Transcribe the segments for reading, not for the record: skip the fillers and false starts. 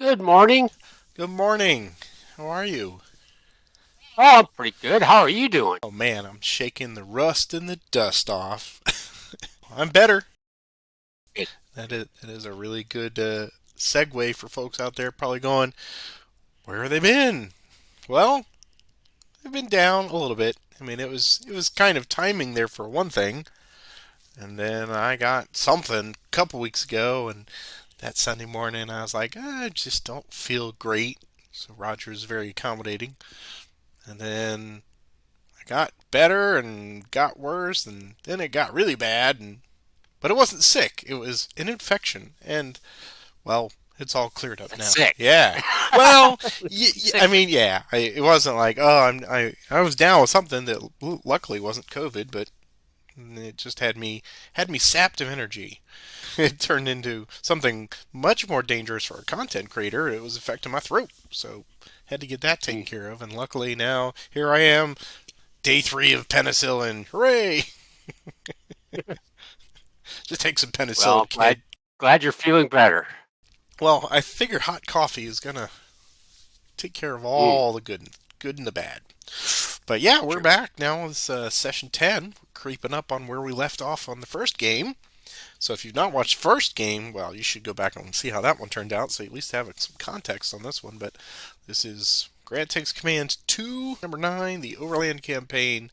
Good morning. Good morning. How are you? Oh, I'm pretty good. How are you doing? Oh man, I'm shaking the rust and the dust off. I'm better. Good. That is a really good segue for folks out there probably going, where have they been? Well, they've been down a little bit. I mean, it was kind of timing there for one thing, and then I got something a couple weeks ago, and that Sunday morning I was like, I just don't feel great. So Roger was very accommodating, and then I got better and got worse, and then it got really bad. But it wasn't sick; it was an infection, and well, it's all cleared up That's now. sick. Yeah. Well, I Sick. mean, yeah. It wasn't like I was down with something that luckily wasn't COVID, but it just had me sapped of energy. It turned into something much more dangerous for a content creator. It was affecting my throat, so had to get that taken Mm. care of. And luckily now here I am, day 3 of penicillin. Hooray! Just take some Well, penicillin, glad kid. glad you're feeling better. Well, I figure hot coffee is gonna take care of Mm, all the good and the bad. But yeah, we're true. back now. It's session 10, creeping up on where we left off on the first game. So if you've not watched first game, well, you should go back and see how that one turned out. So you at least have some context on this one. But this is Grant Takes Command 2, number 9, the Overland campaign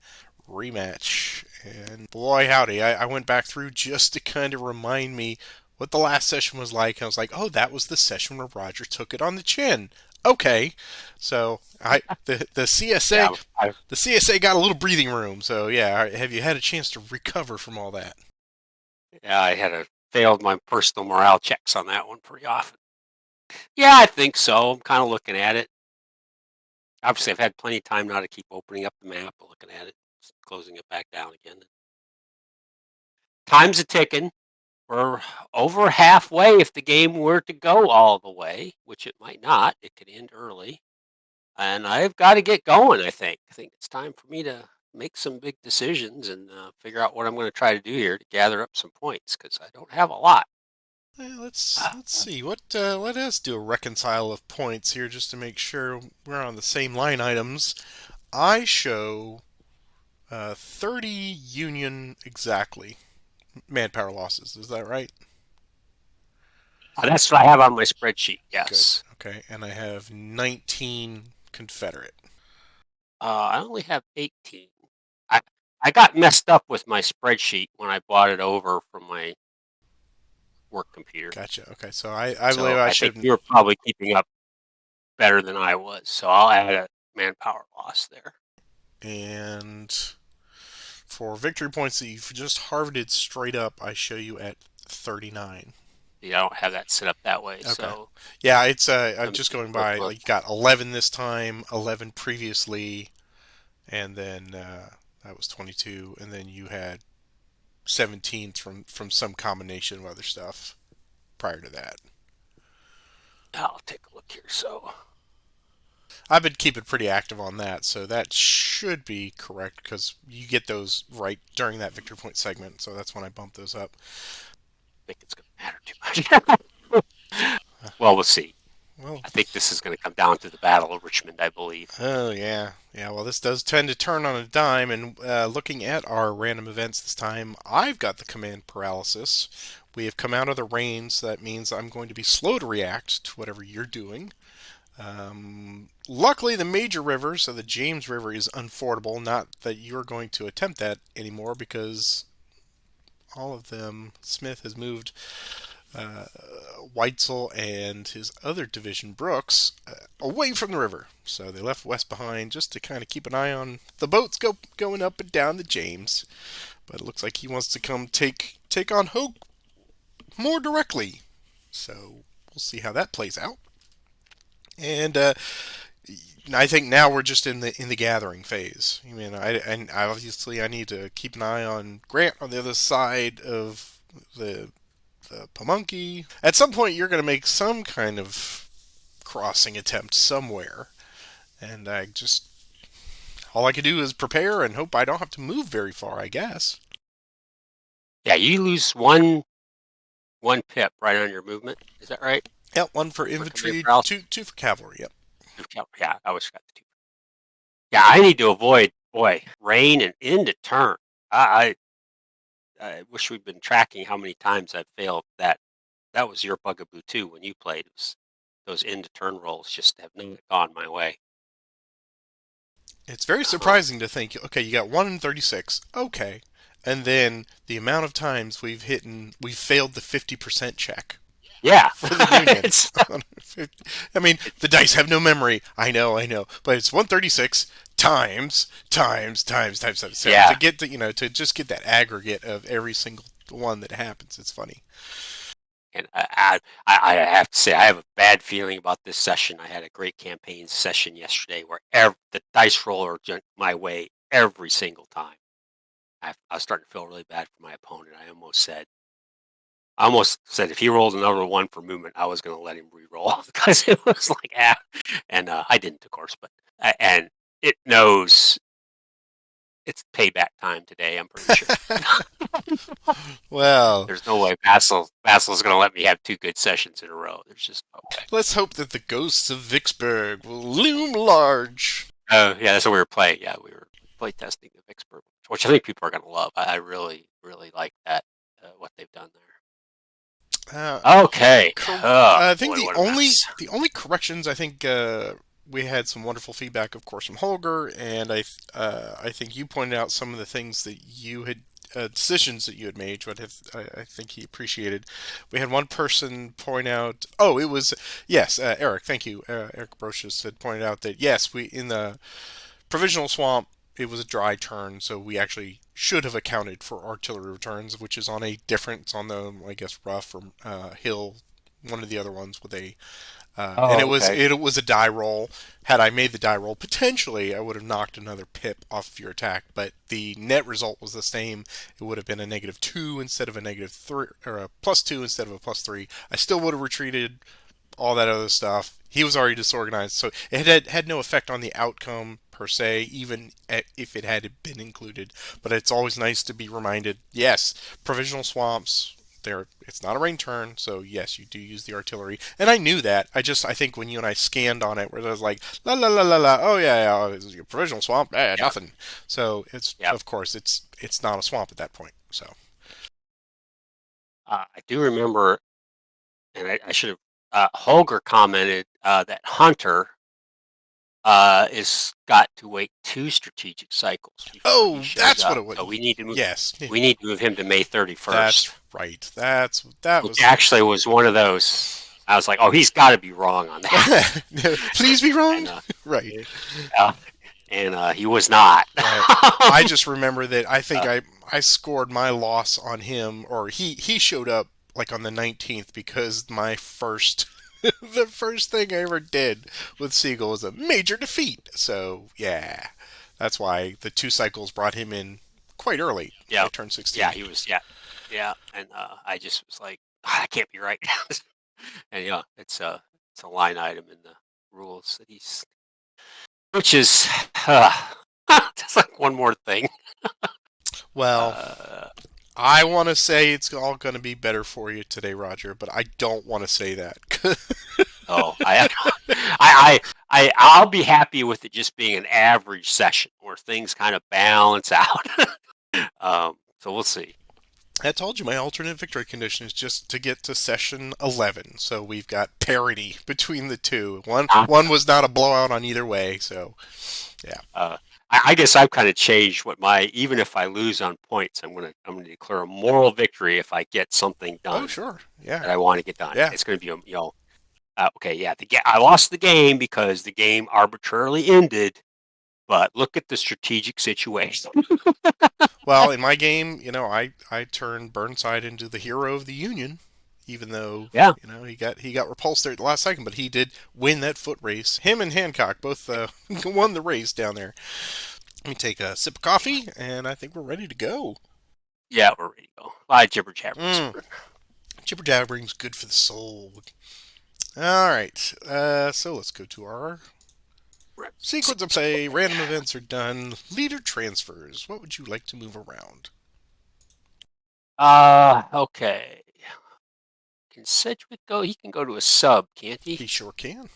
rematch. And boy, howdy, I went back through just to kind of remind me what the last session was like. I was like, oh, that was the session where Roger took it on the chin. Okay, so the CSA Yeah, I, the CSA got a little breathing room. So yeah, have you had a chance to recover from all that? yeah, I had a failed my personal morale checks on that one pretty often. Yeah, I think so. I'm kind of looking at it. Obviously, I've had plenty of time now to keep opening up the map, looking at it, closing it back down again. Time's a ticking. We're over halfway if the game were to go all the way, which it might not. It could end early. And I've got to get going. I think it's time for me to make some big decisions and figure out what I'm going to try to do here to gather up some points because I don't have a lot. Let's see. Let us do a reconcile of points here just to make sure we're on the same line items. I show 30 Union exactly manpower losses. Is that right? That's what I have on my spreadsheet. Good. Yes. Okay, and I have 19 Confederate. I only have 18. I I got messed up with my spreadsheet when I bought it over from my work computer. Gotcha. Okay, so I believe So I I think should. you were probably keeping up better than I was. So I'll add a manpower loss there. And for victory points that you've just harvested straight up, I show you at 39. Yeah, I don't have that set up that way. Okay. So Yeah, it's I'm let me just take going a quick by. look. Like you got 11 this time, 11 previously, and then that was 22, and then you had 17 from some combination of other stuff prior to that. I'll take a look here. So I've been keeping pretty active on that, so that should be correct because you get those right during that victory point segment. So that's when I bump those up. think it's going to matter too much. Well, we'll see. Well, I think this is going to come down to the Battle of Richmond, I believe. oh yeah, yeah. Well, this does tend to turn on a dime. And looking at our random events this time, I've got the command paralysis. We have come out of the rain, so that means I'm going to be slow to react to whatever you're doing. Luckily, the major river, so the James River, is unfordable. Not that you're going to attempt that anymore because all of them, Smith has moved uh, Weitzel and his other division, Brooks, away from the river. So they left West behind just to kind of keep an eye on the boats going up and down the James. But it looks like he wants to come take on Hoke more directly. So we'll see how that plays out. And I think now we're just in the gathering phase. I mean, I obviously I need to keep an eye on Grant on the other side of the Pamunkey. At some point, you're going to make some kind of crossing attempt somewhere, and I just all I can do is prepare and hope I don't have to move very far. I guess. Yeah, you lose one pip right on your movement. Is that right? Yep, one for For command infantry, paralysis. two for cavalry. Yep. Yeah, I always forgot the two. Yeah, I need to avoid rain and end of turn. I wish we'd been tracking how many times I've failed that. That was your bugaboo too when you played. It was those end of turn rolls just have not gone my way. It's very Um, surprising to think, okay, you got 1 in 36. Okay. And then the amount of times we've failed the 50% check yeah, for the Union. it's I mean, it, the dice have no memory. I know. But it's 136 times. So to yeah. get to just get that aggregate of every single one that happens, it's funny. And I have to say, I have a bad feeling about this session. I had a great campaign session yesterday where the dice roller went my way every single time. I was starting to feel really bad for my opponent. I almost said if he rolls another one for movement, I was going to let him re-roll because it was like and I didn't, of course, but and it knows it's payback time today. I'm pretty sure. Well, There's no way Vassal's going to let me have two good sessions in a row. There's just no way. let's hope that the ghosts of Vicksburg will loom large. Oh yeah, that's what we were playing. Yeah, we were play testing the Vicksburg, which I think people are going to love. I really, really like that what they've done Uh, there. Okay. Oh I think boy, what a mess. the only corrections I think we had some wonderful feedback, of course, from Holger, and I think you pointed out some of the things that you had decisions that you had made, what I think he appreciated. We had one person point out, oh, it was yes, Eric, thank you, Eric Brocious had pointed out that yes, we in the provisional swamp. It was a dry turn, so we actually should have accounted for artillery returns, which is on a different, it's on the, I guess, rough or hill, one of the other ones with a, and Oh, okay. it was a die roll. Had I made the die roll, potentially I would have knocked another pip off of your attack, but the net result was the same. It would have been a -2 instead of a -3, or a +2 instead of a +3. I still would have retreated, all that other stuff. He was already disorganized, so it had no effect on the outcome per se, even if it had been included. But it's always nice to be reminded. Yes, provisional swamps. There, it's not a rain turn, so yes, you do use the artillery. And I knew that. I think when you and I scanned on it, where I was like, la la la la la. Oh yeah, yeah, it's a provisional swamp. Yeah. Nothing. So it's Yeah. of course it's not a swamp at that point. So I do remember, and I should have. Holger commented that Hunter is got to wait two strategic cycles before he oh, shows that's what up. it was. So we need to move. Yes, We need to move him to May 31st, that's right. That which was. actually was one of those. I was like, oh, he's got to be wrong on that. Please be wrong. and Right. uh, he was not. Right. I just remember that I think I scored my loss on him, or he showed up like on the 19th because my first the first thing I ever did with Siegel was a major defeat. So yeah, that's why the two cycles brought him in quite early. Yeah, I turned yeah, 16. he was. Yeah, yeah, and I just was like, "Ah, that can't be right. And yeah, it's a line item in the rules that he's, which is just like one more thing. Well, Uh, I want to say it's all going to be better for you today, Roger, but I don't want to say that. oh, I'll be happy with it just being an average session where things kind of balance out. So we'll see. I told you my alternate victory condition is just to get to session 11. So we've got parity between the two. Uh, One was not a blowout on either way. So yeah. uh, I guess I've kind of changed what my even if I lose on points, I'm gonna declare a moral victory if I get something Oh done sure. Yeah. that I want to get done. Yeah. It's going to be okay, yeah, I lost the game because the game arbitrarily ended, but look at the strategic situation. Well, in my game, I turned Burnside into the hero of the Union, even though Yeah, he got repulsed there at the last second, but he did win that foot race. Him and Hancock both won the race down there. Let me take a sip of coffee, and I think we're ready to go. yeah, we're ready to go. I jibber jabber this Mm. morning. Jibber jabbering's good for the soul. All right. So let's go to our sequence of play. Random events are done. Leader transfers. What would you like to move around? Okay. Can Sedgwick go? He can go to a sub, can't he? He sure can.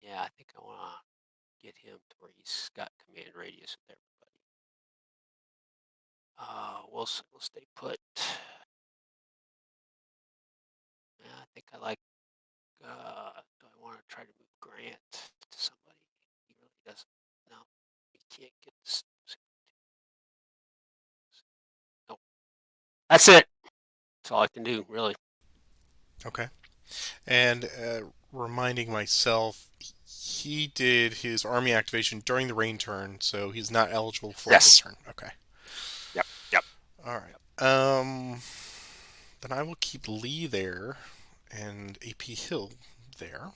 Yeah, I think I want to get him to where he's got command radius with everybody. We'll stay put. Yeah, I think I like. Do I want to try to move Grant to somebody? He really doesn't. No, he can't get this. Nope. That's it. That's all I can do, really. Okay. And reminding myself, he did his army activation during the rain turn, so he's not eligible for the Yes. turn. Okay. Yep. Yep. All right. Then I will keep Lee there and AP Hill there.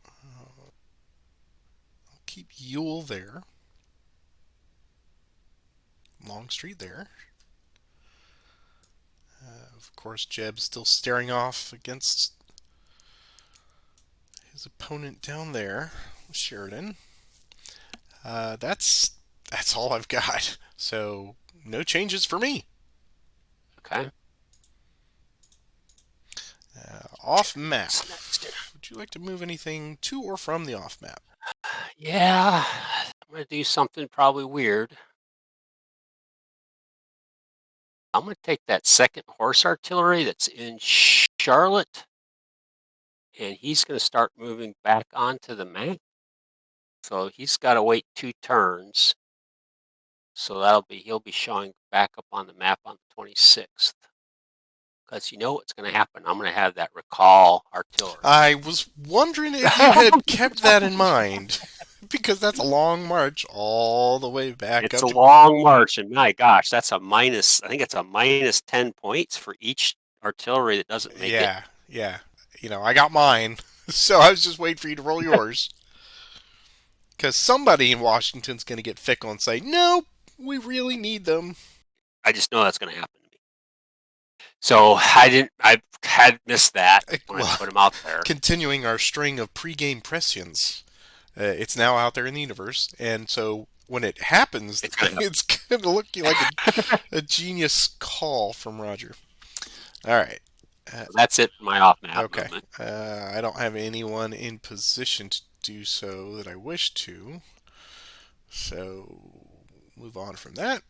I'll keep Ewell there. Longstreet there. Of course, Jeb's still staring off against his opponent down there, Sheridan. That's all I've got. So no changes for me. Okay. Off map. What's next? Would you like to move anything to or from the off map? Yeah, I'm gonna do something probably weird. I'm gonna take that second horse artillery that's in Charlotte, and he's gonna start moving back onto the map. So he's got to wait 2 turns. So he'll be showing back up on the map on the 26th. Because you know what's going to happen. I'm going to have that recall artillery. I was wondering if you had kept that in mind, because that's a long march all the way back It's up a to. long march, and my gosh, that's a minus. I think it's a minus 10 points for each artillery that doesn't make it. Yeah, yeah. I got mine, so I was just waiting for you to roll yours. Because somebody in Washington's going to get fickle and say, nope, we really need them. I just know that's going to happen to me. So I had missed that when I Well, put them out there. continuing our string of pre-game prescience, it's now out there in the universe, and so when it happens, It's going to it's going to look like happen. a genius call from Roger. All right. So that's it for my off map Okay. movement. I don't have anyone in position to do so that I wish to. So move on from that.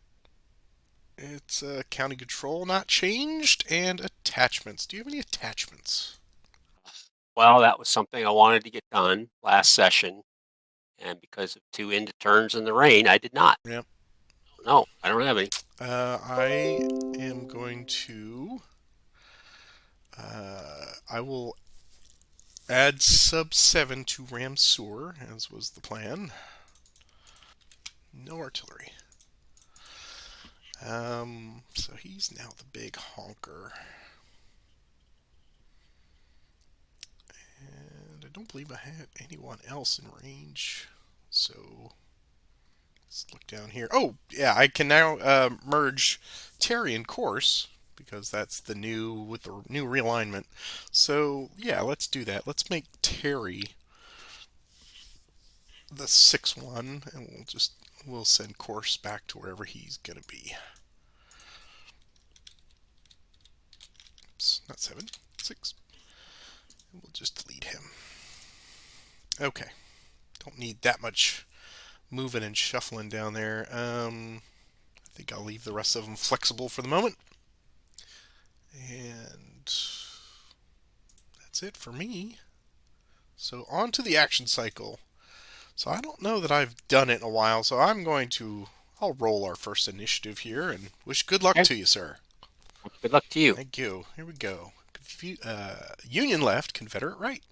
It's county control not changed and attachments. Do you have any attachments? Well, that was something I wanted to get done last session. And because of 2 end turns in the rain, I did not. Yep. No, I don't have any. I am going to. I will add sub 7 to Ramseur, as was the plan. No artillery. So he's now the big honker. And I don't believe I had anyone else in range. So let's look down here. Oh, yeah, I can now merge Terry and Course because that's the new with the new realignment. So yeah, let's do that. Let's make Terry the 6-1, and we'll send Course back to wherever he's gonna be. Oops, not 7, 6. And we'll just delete him. Okay, don't need that much moving and shuffling down there. I think I'll leave the rest of them flexible for the moment. And that's it for me. So on to the action cycle. So I don't know that I've done it in a while, so I'll roll our first initiative here and wish good luck Okay. to you, sir. Good luck to you. Thank you. Here we go. Union left, Confederate right.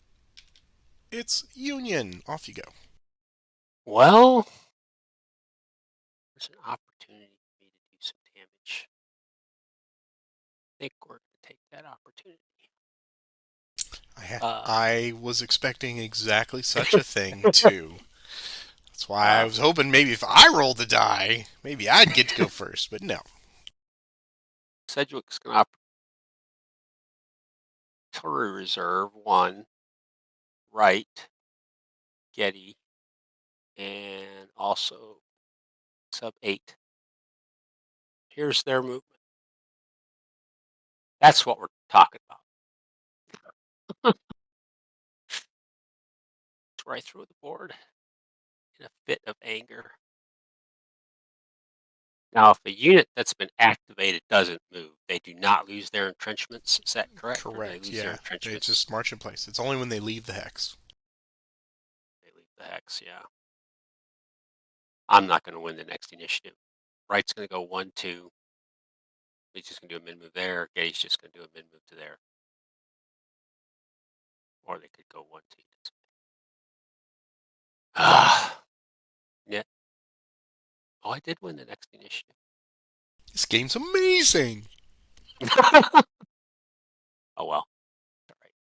It's Union. Off you go. Well, there's an opportunity for me to do some damage. I think we're going to take that opportunity. I was expecting exactly such a thing too. That's why I was hoping maybe if I rolled the die, maybe I'd get to go first, but no. Sedgwick's going to artillery reserve 1, right, Getty, and also sub 8. Here's their movement. That's what we're talking about. Right through the board in a fit of anger. Now, if a unit that's been activated doesn't move, they do not lose their entrenchments. Is that correct? Or do they Correct. lose their Yeah. They entrenchments? just march in place. It's only when they leave the hex. They leave the hex, yeah. I'm not going to win the next initiative. Wright's going to go 1, 2. He's just going to do a mid move there. Getty's just going to do a mid move to there. Or they could go 1, 2. Ah, yeah. Oh, I did win the next initiative. This game's amazing. Oh well.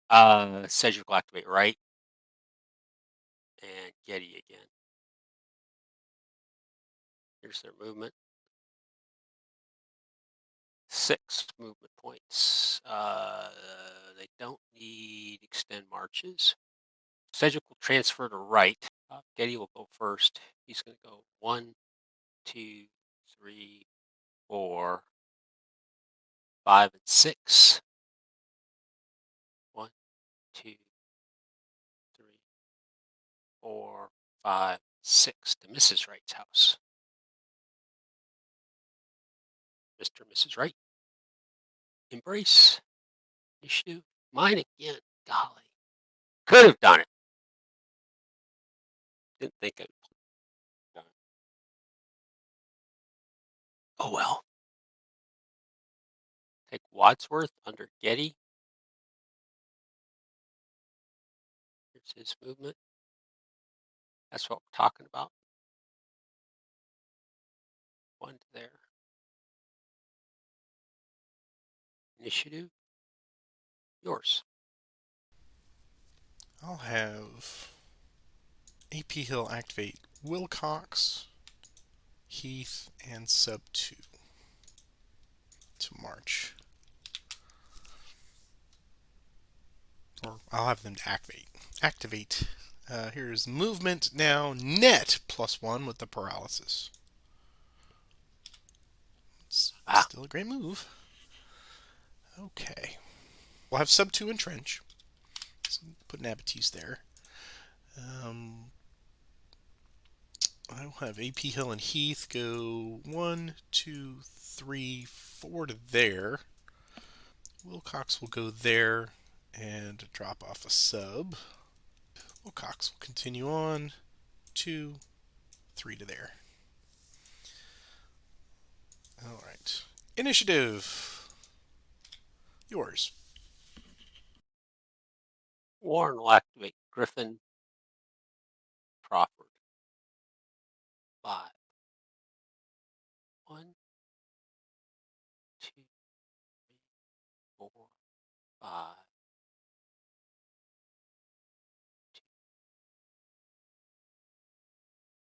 All right. Cedric will activate Wright and Getty again. Here's their movement. 6 movement points. They don't need extend marches. Cedric will transfer to right. Getty will go first. He's going to go 1, 2, 3, 4, 5, and 6. 1, 2, 3, 4, 5, 6 to Mrs. Wright's house. Mr. and Mrs. Wright. Embrace. Initiative. Mine again. Golly. Could have done it. Didn't think I'd done it. Oh well. Take Wadsworth under Getty. Here's his movement. That's what we're talking about. 1 to there. Initiative. Yours. I'll have AP Hill activate Wilcox, Heath, and Sub 2 to march. Or I'll have them to activate. Here's movement now, net +1 with the paralysis. It's still a great move. Okay. We'll have Sub 2 entrench. So put Nabatees there. I will have AP Hill and Heath go 1, 2, 3, 4 to there. Wilcox will go there and drop off a sub. Wilcox will continue on 2, 3 to there. All right. Initiative. Yours. Warren will activate Griffin. Crawford. 5. 1, 2, 3, 4, 5. 2,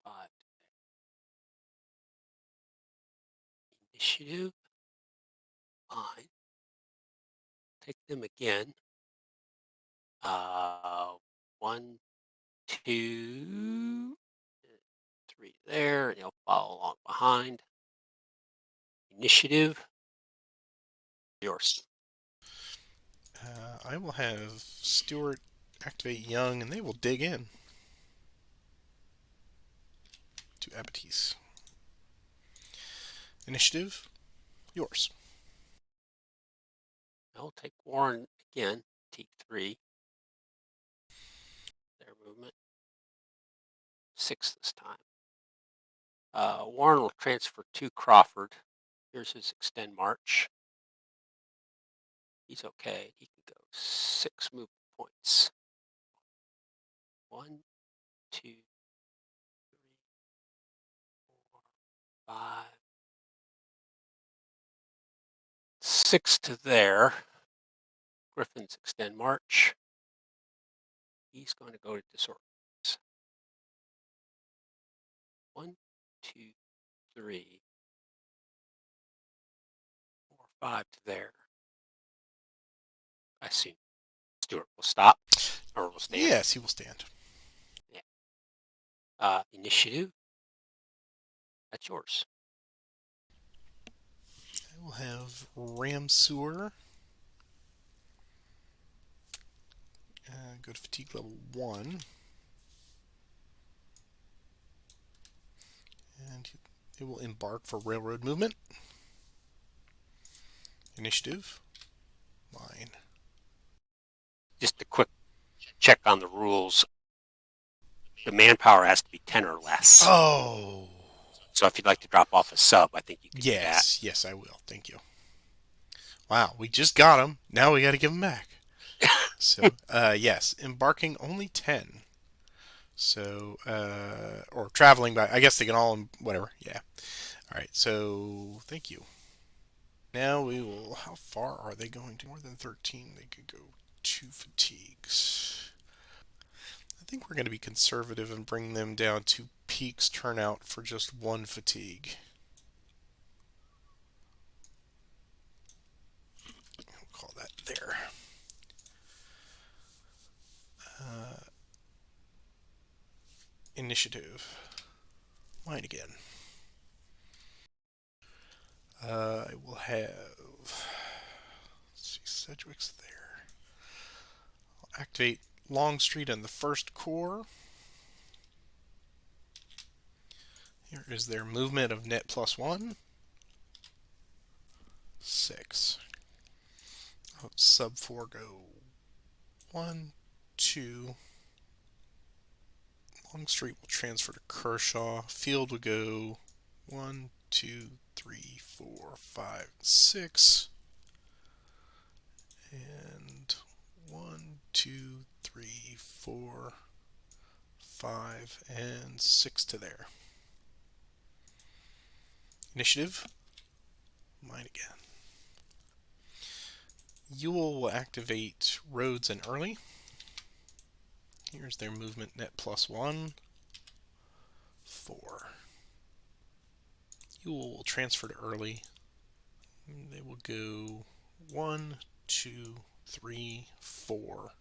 5. Initiative. Fine. Take them again. 1, 2, 3 there, and he'll follow along behind. Initiative. Yours. I will have Stewart activate Young, and they will dig in to Abatis. Initiative. Yours. I'll take Warren again. T3. Their movement. 6 this time. Warren will transfer to Crawford. Here's his extend march. He's okay. He can go 6 movement points. 1, 2, 3, 4, 5, 6 to there. Griffin's extend march. He's going to go to disorder. 1, 2, 3, 4, 5 to there. I assume Stewart will stop or will stand. Yes, he will stand. Yeah. Initiative. That's yours. I will have Ram Sewer Go to fatigue level 1. And it will embark for railroad movement. Initiative. Mine. Just a quick check on the rules. The manpower has to be 10 or less. Oh! So if you'd like to drop off a sub, I think you could do that. Yes, yes, I will. Thank you. Wow, we just got them. Now we got to give them back. So, yes, embarking only 10. So, or traveling by, I guess they can all, whatever. Yeah. All right, so thank you. Now we will, how far are they going to? More than 13. They could go 2 fatigues. I think we're going to be conservative and bring them down to peaks turnout for just 1 fatigue. We'll call that there. Initiative. Mine again. I will have. Let's see, Sedgwick's there. I'll activate Longstreet on the first corps. Here is their movement of net +1. 6. Sub 4 go 1, 2. Longstreet will transfer to Kershaw. Field will go 1, 2, 3, 4, 5, 6. And 1, 2, 3, 4, 5, and 6 to there. Initiative. Mine again. Ewell will activate roads and early. Here's their movement net +1. 4. Ewell will transfer to early. They will go 1, 2, 3, 4.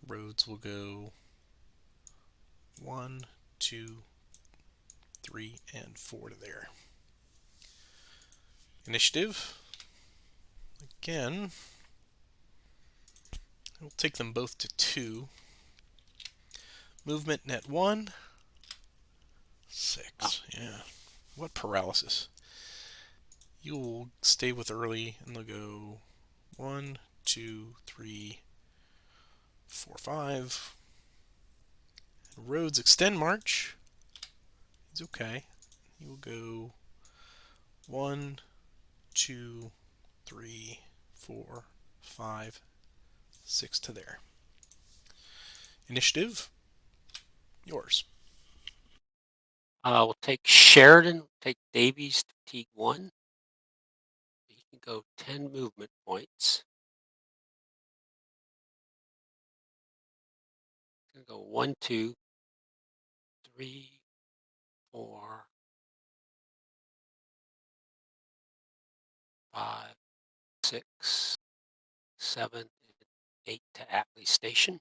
Roads will go 1, 2, 3, and 4 to there. Initiative. Again, we'll take them both to 2. Movement net 1. 6. Oh. Yeah. What paralysis. You'll stay with early and they'll go 1, 2, 3, 4, 5. Roads extend march. He's okay. He will go 1, 2, 3, 4, 5, 6 to there. Initiative. Yours. We'll take Sheridan, take Davies to fatigue 1. He can go 10 movement points. Gonna go 1, 2, 3, 4, 5, 6, 7, and 8 to Atlee Station.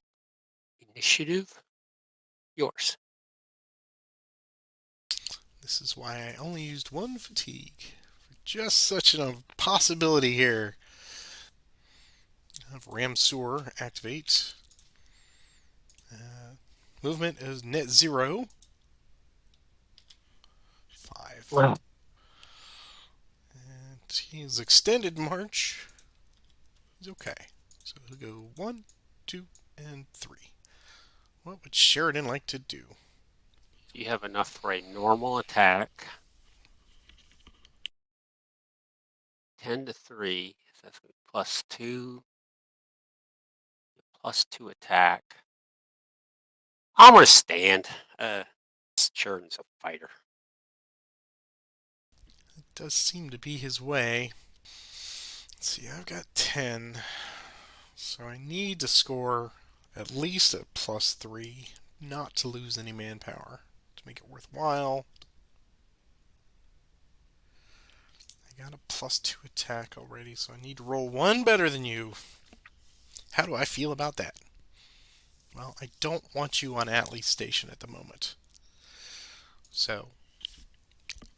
Initiative. Yours. This is why I only used 1 fatigue. For just such a possibility here. Have Ramseur activate. Movement is net 0. 5. Well, And he's extended march. He's okay. So he'll go 1, 2, and 3. What would Sheridan like to do? you have enough for a normal attack. 10 to 3. So that's going to be +2 attack. I'm going to stand. Sheridan's a fighter. It does seem to be his way. Let's see, I've got 10. So I need to score at least a +3, not to lose any manpower to make it worthwhile. I got a +2 attack already, so I need to roll 1 better than you. How do I feel about that? Well, I don't want you on Atlee Station at the moment. So,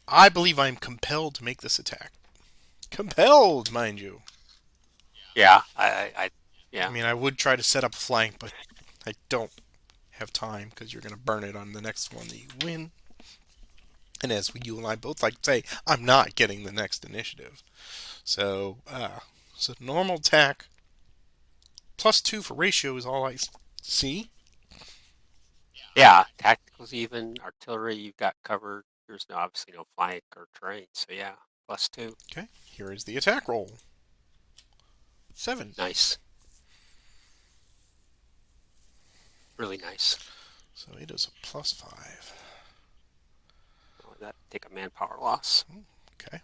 I believe I'm compelled to make this attack. Compelled, mind you. Yeah, I I Yeah. mean, I would try to set up a flank, but I don't have time because you're going to burn it on the next one that you win. And as you and I both like to say, I'm not getting the next initiative. So normal attack +2 for ratio is all I see. Yeah. Tacticals even, artillery you've got covered. There's no obviously no flank or terrain. So yeah, +2. Okay, here is the attack roll. 7. Nice. Really nice. So it is a +5. Oh, that take a manpower loss. Okay.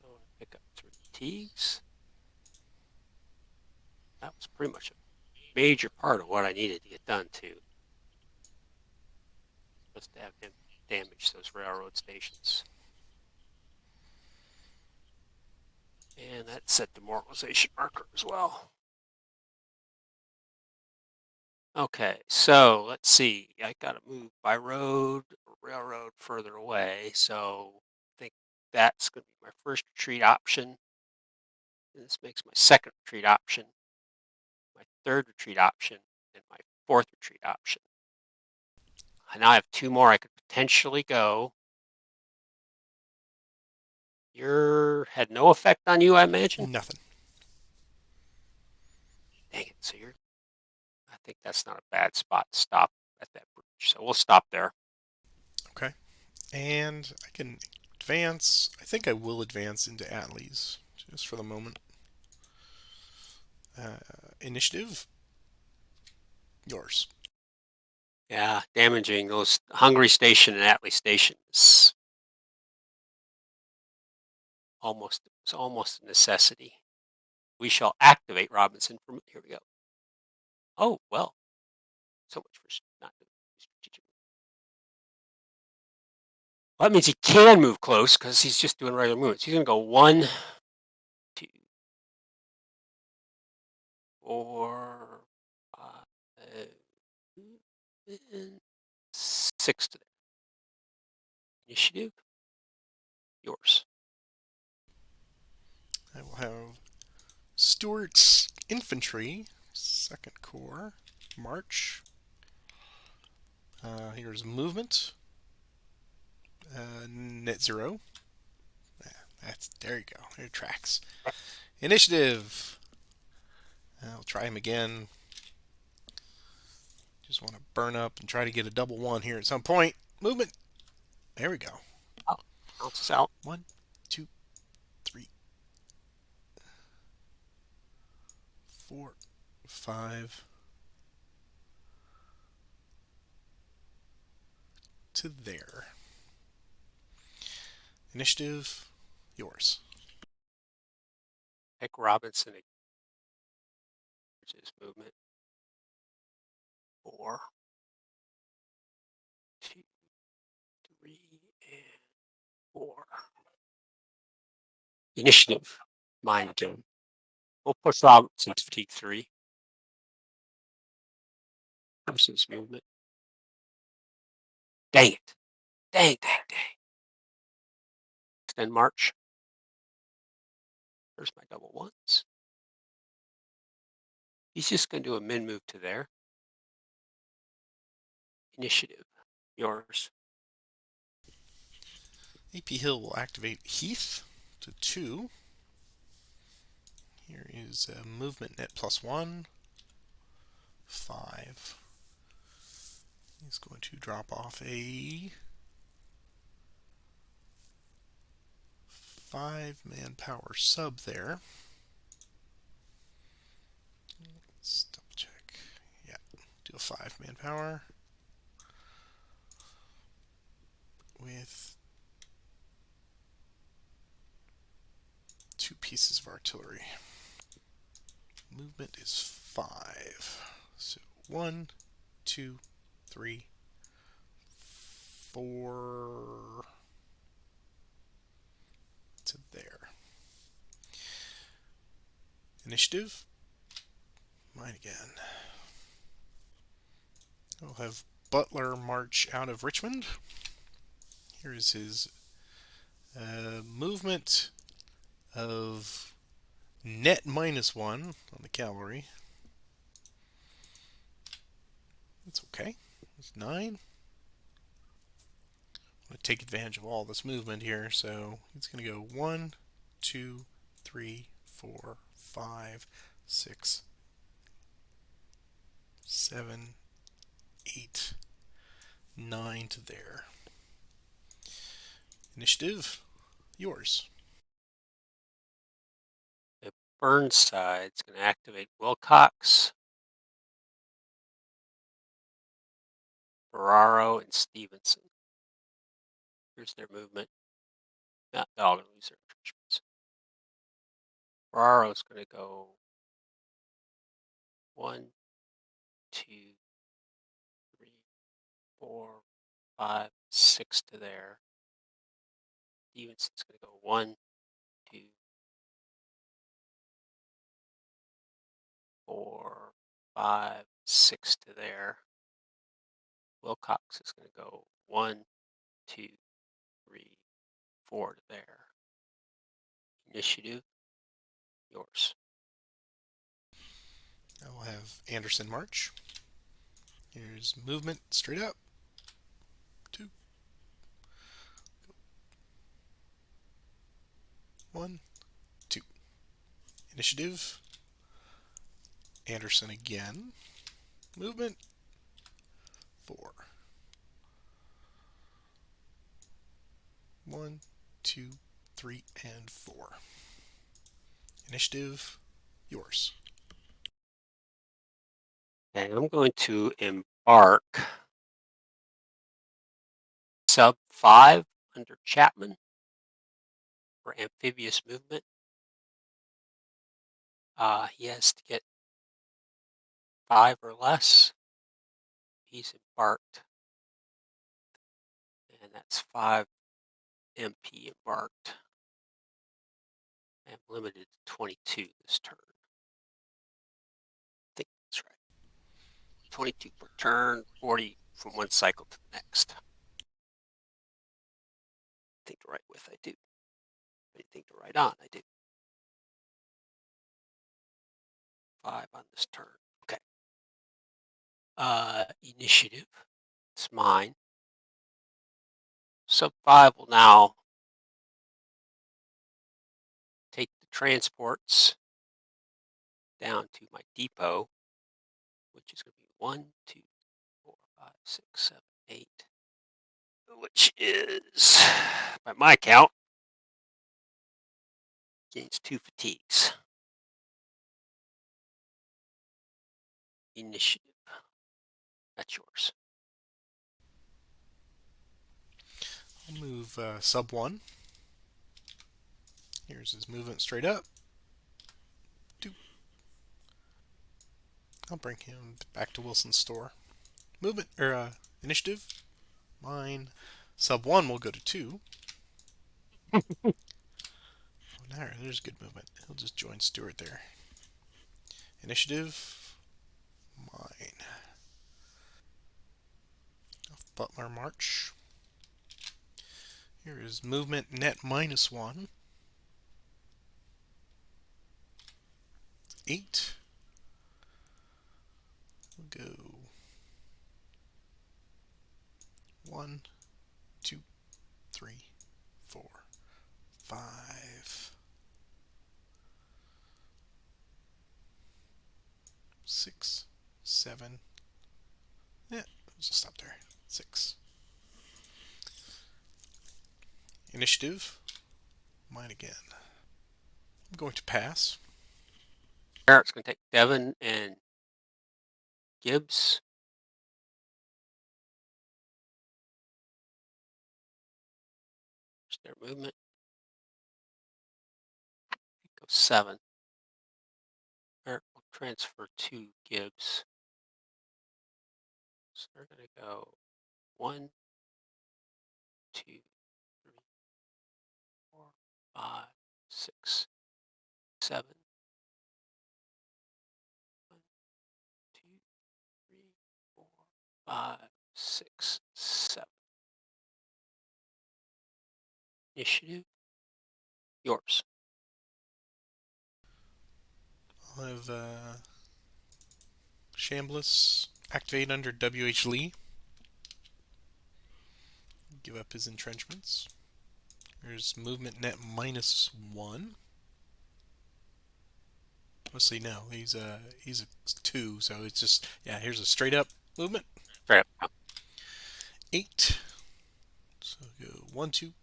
I want to pick up 3 Teagues. That was pretty much a major part of what I needed to get done too. Was to have him damage those railroad stations. And that set demoralization marker as well. Okay, so let's see. I got to move by road or railroad further away. So I think that's going to be my first retreat option. And this makes my second retreat option, my third retreat option, and my fourth retreat option. And now I have 2 more I could potentially go. Your had no effect on you, I imagine? Nothing. Dang it. So I think that's not a bad spot to stop at that bridge. So we'll stop there. Okay. And I can advance. I think I will advance into Atlees, just for the moment. Initiative, yours. Yeah, damaging those Hungary Station and Atlee Station is almost a necessity. We shall activate Robinson from here we go. Oh well, so much for not doing strategic. Well, that means he can move close because he's just doing regular movements. He's gonna go 1, 2, 4, 5, and 6 to there. Initiative, yours. I will have Stuart's Infantry, 2nd Corps, march. Here's movement. Net 0. There you go. There tracks. Initiative. I'll try him again. Just want to burn up and try to get a double 1 here at some point. Movement. There we go. Oh, bounces out. 1, 2, 3, 4, 5. To there. Initiative, yours. Pick Robinson. His movement. 4, 2, 3, and 4. Initiative. Mine again. We'll push Robinson to T3. Versus movement. Dang it. Dang. Extend march. There's my double 1s. He's just going to do a min move to there. Initiative. Yours. AP Hill will activate Heath to 2. Here is a movement net +1. 5. He's going to drop off a 5 manpower sub there. Let's double check. Yeah, do a 5 manpower with 2 pieces of artillery. Movement is 5. So 1, 2, 3, 4 to there. Initiative. Mine again. I'll have Butler march out of Richmond. Here is his movement of net -1 on the cavalry. That's okay. It's 9. I'm going to take advantage of all this movement here, so it's going to go 1, 2, 3, 4, 5, 6, 7, 8, 9 to there. Initiative, yours. The Burnside's going to activate Wilcox, Ferraro, and Stevenson. Here's their movement. Not they're all going to lose their entrenchments. Ferraro's going to go 1, 2, 3, 4, 5, 6 to there. Stevenson's going to go 1, 2, 4, 5, 6 to there. Wilcox is going to go 1, 2, 3, 4 to there. Initiative, yours. I will have Anderson march. Here's movement straight up. 2, 1, 2. Initiative, Anderson again. Movement, 4. 1, 2, 3, and 4. Initiative, yours. And I'm going to embark sub 5 under Chapman for amphibious movement. He has to get 5 or less. He's embarked. And that's 5 MP embarked. I'm limited to 22 this turn. I think that's right. 22 per turn, 40 from one cycle to the next. I think to write with, I do. Anything to write on, I do. 5 on this turn. Okay. Initiative. It's mine. Sub 5 will now take the transports down to my depot, which is going to be 1, 2, 4, 5, 6, 7, 8, which is, by my count, gains 2 fatigues. Initiative. That's yours. I'll move sub 1. Here's his movement straight up. 2. I'll bring him back to Wilson's store. Movement, or initiative, mine. Sub 1 will go to 2. Oh, there's good movement. He'll just join Stewart there. Initiative, mine. Butler march. Here is movement net -1. 8. We'll go 1, 2, 3, 4, 5, 6, 7. Yeah, just stop there. 6. Initiative, mine again. I'm going to pass. Barrett's going to take Devon and Gibbs. There's their movement. Go 7. Barrett will transfer to Gibbs. So they're going to go 1, 2, 3, 4, 5, 6, 7. 1, 2, 3, 4, 5, 6, 7. Initiative, yours. I'll have Shambliss activate under W.H. Lee. Give up his entrenchments. There's movement net -1. Mostly no, he's a 2, so it's just here's a straight up movement. Right. 8. So go 1, 2,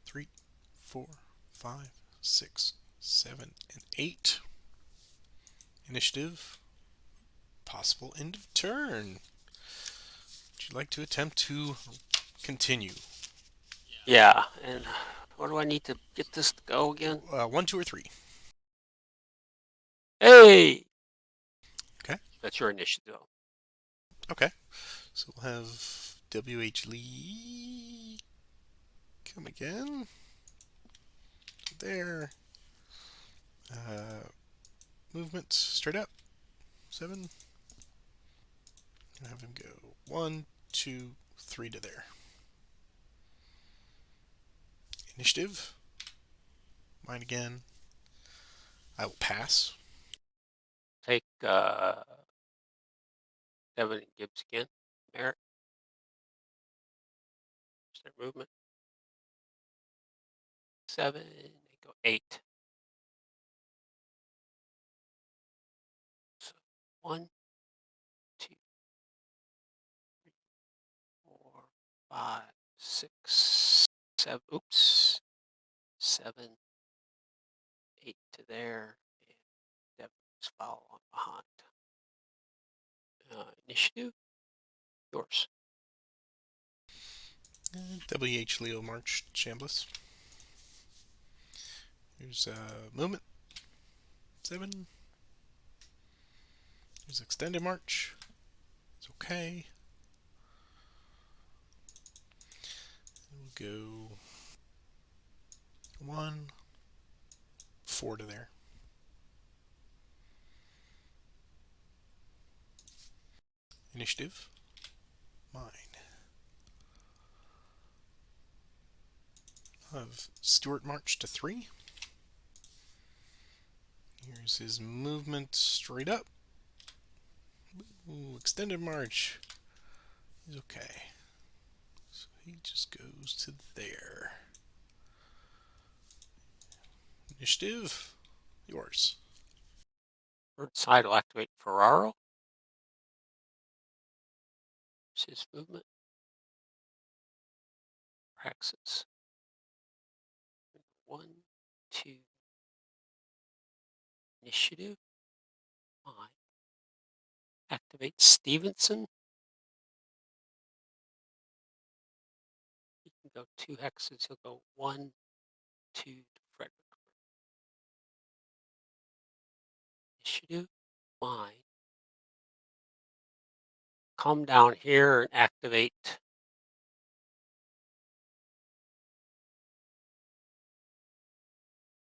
3, 4, 5, 6, 7, and 8. Initiative. Possible end of turn. Would you like to attempt to continue? Yeah, and what do I need to get this to go again? 1, 2, or 3. Hey! Okay. That's your initiative. Okay. So we'll have W.H. Lee come again. There. Movement straight up. 7. Have him go 1, 2, 3 to there. Initiative. Mine again. I will pass. Take Devin and Gibbs again. Merritt. Their movement. 7. They go 8. So 1, 2, 3, 4, 5, 6, 7. Oops. 7, 8 to there, and Devin's follow on behind. Initiative, yours. W.H. Leo March Shambliss. Here's movement. 7. Here's extended march. It's okay. We'll go 1, 4 to there. Initiative. Mine. I'll have Stuart march to 3. Here's his movement straight up. Ooh, extended march. He's okay. So he just goes to there. Initiative, yours. Third side will activate Ferraro. Here's his movement. Praxis. 1, 2. Initiative. Mine. Activate Stevenson. He can go 2 hexes. He'll go 1, 2 to Frederick. Initiative. Mine. Come down here and activate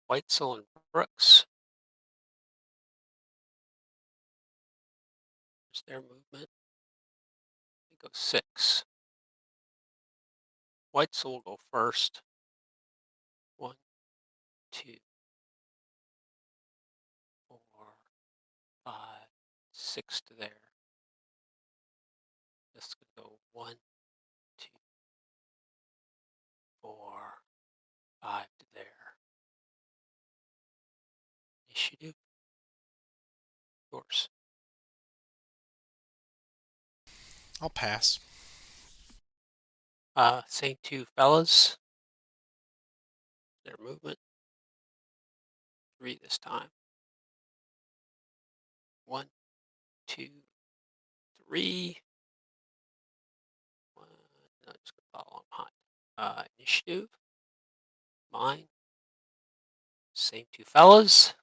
Weitzel and Brooks. There's their movement. They go 6. Weitzel will go first. 1, 2, 4, 5, 6 to there. This could go 1, 2, 4, 5 to there. Initiative, yours. I'll pass. Same 2 fellas. Their movement. 3 this time. 1, 2, 3. I'm just gonna follow on behind. Initiative. Mine. Same 2 fellas.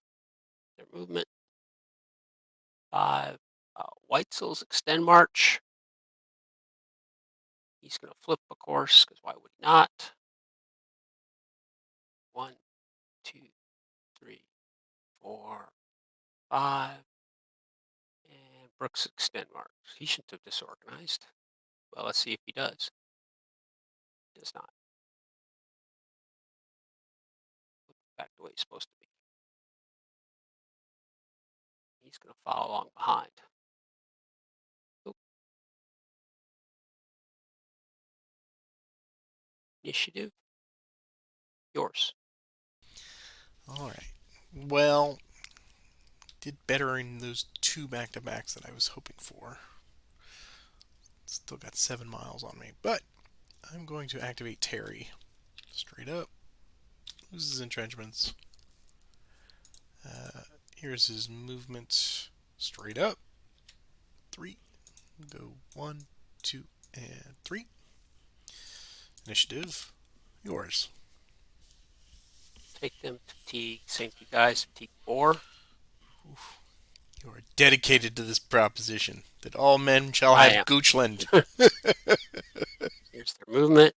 Their movement. 5. Weitzel's extend march. He's going to flip, of course, because why would he not? 1, 2, 3, 4, 5. And Brooks extend march. He shouldn't have disorganized. Well, let's see if he does. He does not. Back the way he's supposed to be. he's going to follow along behind. Oop. Initiative, yours. All right. Well, did better in those two back-to-backs that I was hoping for. Still got 7 miles on me, but I'm going to activate Terry. Straight up. Loses entrenchments. Here's his movement. Straight up. 3. Go 1, 2, and 3. Initiative. Yours. Take them to fatigue. Same two guys. Fatigue 4. Oof. You are dedicated to this proposition that all men shall I have am. Goochland. Here's their movement.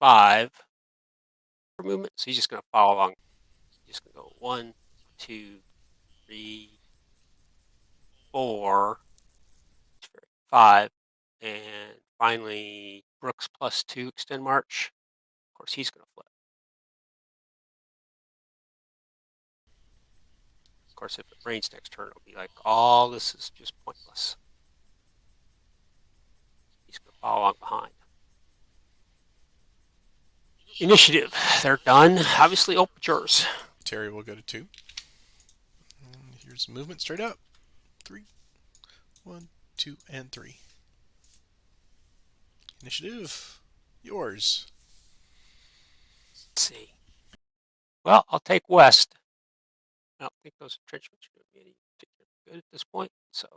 5 for movement. So he's just going to follow along. He's just going to go 1, 2, 3, 4, 5, and finally Brooks +2 extend march. Of course, he's going to flip. Of course, if it rains next turn, it'll be like all this is just pointless. He's going to follow along behind. Initiative. They're done. Obviously, yours. Terry will go to 2. And here's movement straight up. 3. 1, 2, and 3. Initiative. Yours. Let's see. Well, I'll take west. I don't think those entrenchments are going to be any particularly good at this point. So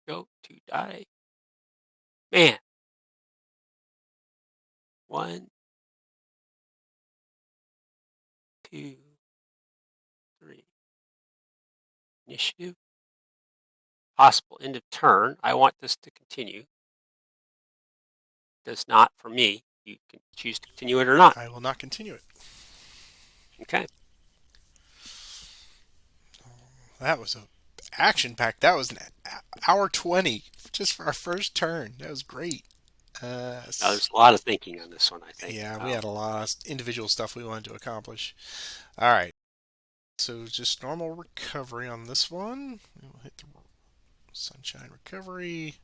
go to die. Man. 1, 2, 3. Initiative. Possible end of turn. I want this to continue. Does not for me. You can choose to continue it or not. I will not continue it. Okay. That was a action pack. That was an hour 20 just for our first turn. That was great. There's a lot of thinking on this one, I think. Yeah, we had a lot of individual stuff we wanted to accomplish. All right. So just normal recovery on this one. We'll hit the sunshine recovery.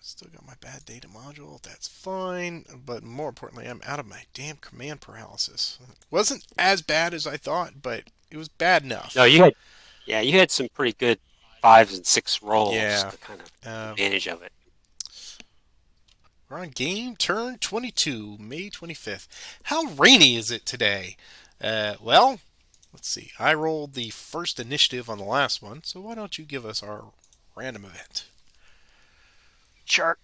Still got my bad data module. That's fine. But more importantly, I'm out of my damn command paralysis. It wasn't as bad as I thought, but it was bad enough. No, you had some pretty good 5s and 6 rolls Yeah. to kind of advantage of it. We're on game turn 22, May 25th. How rainy is it today? Well, let's see. I rolled the first initiative on the last one, so why don't you give us our random event? Chart.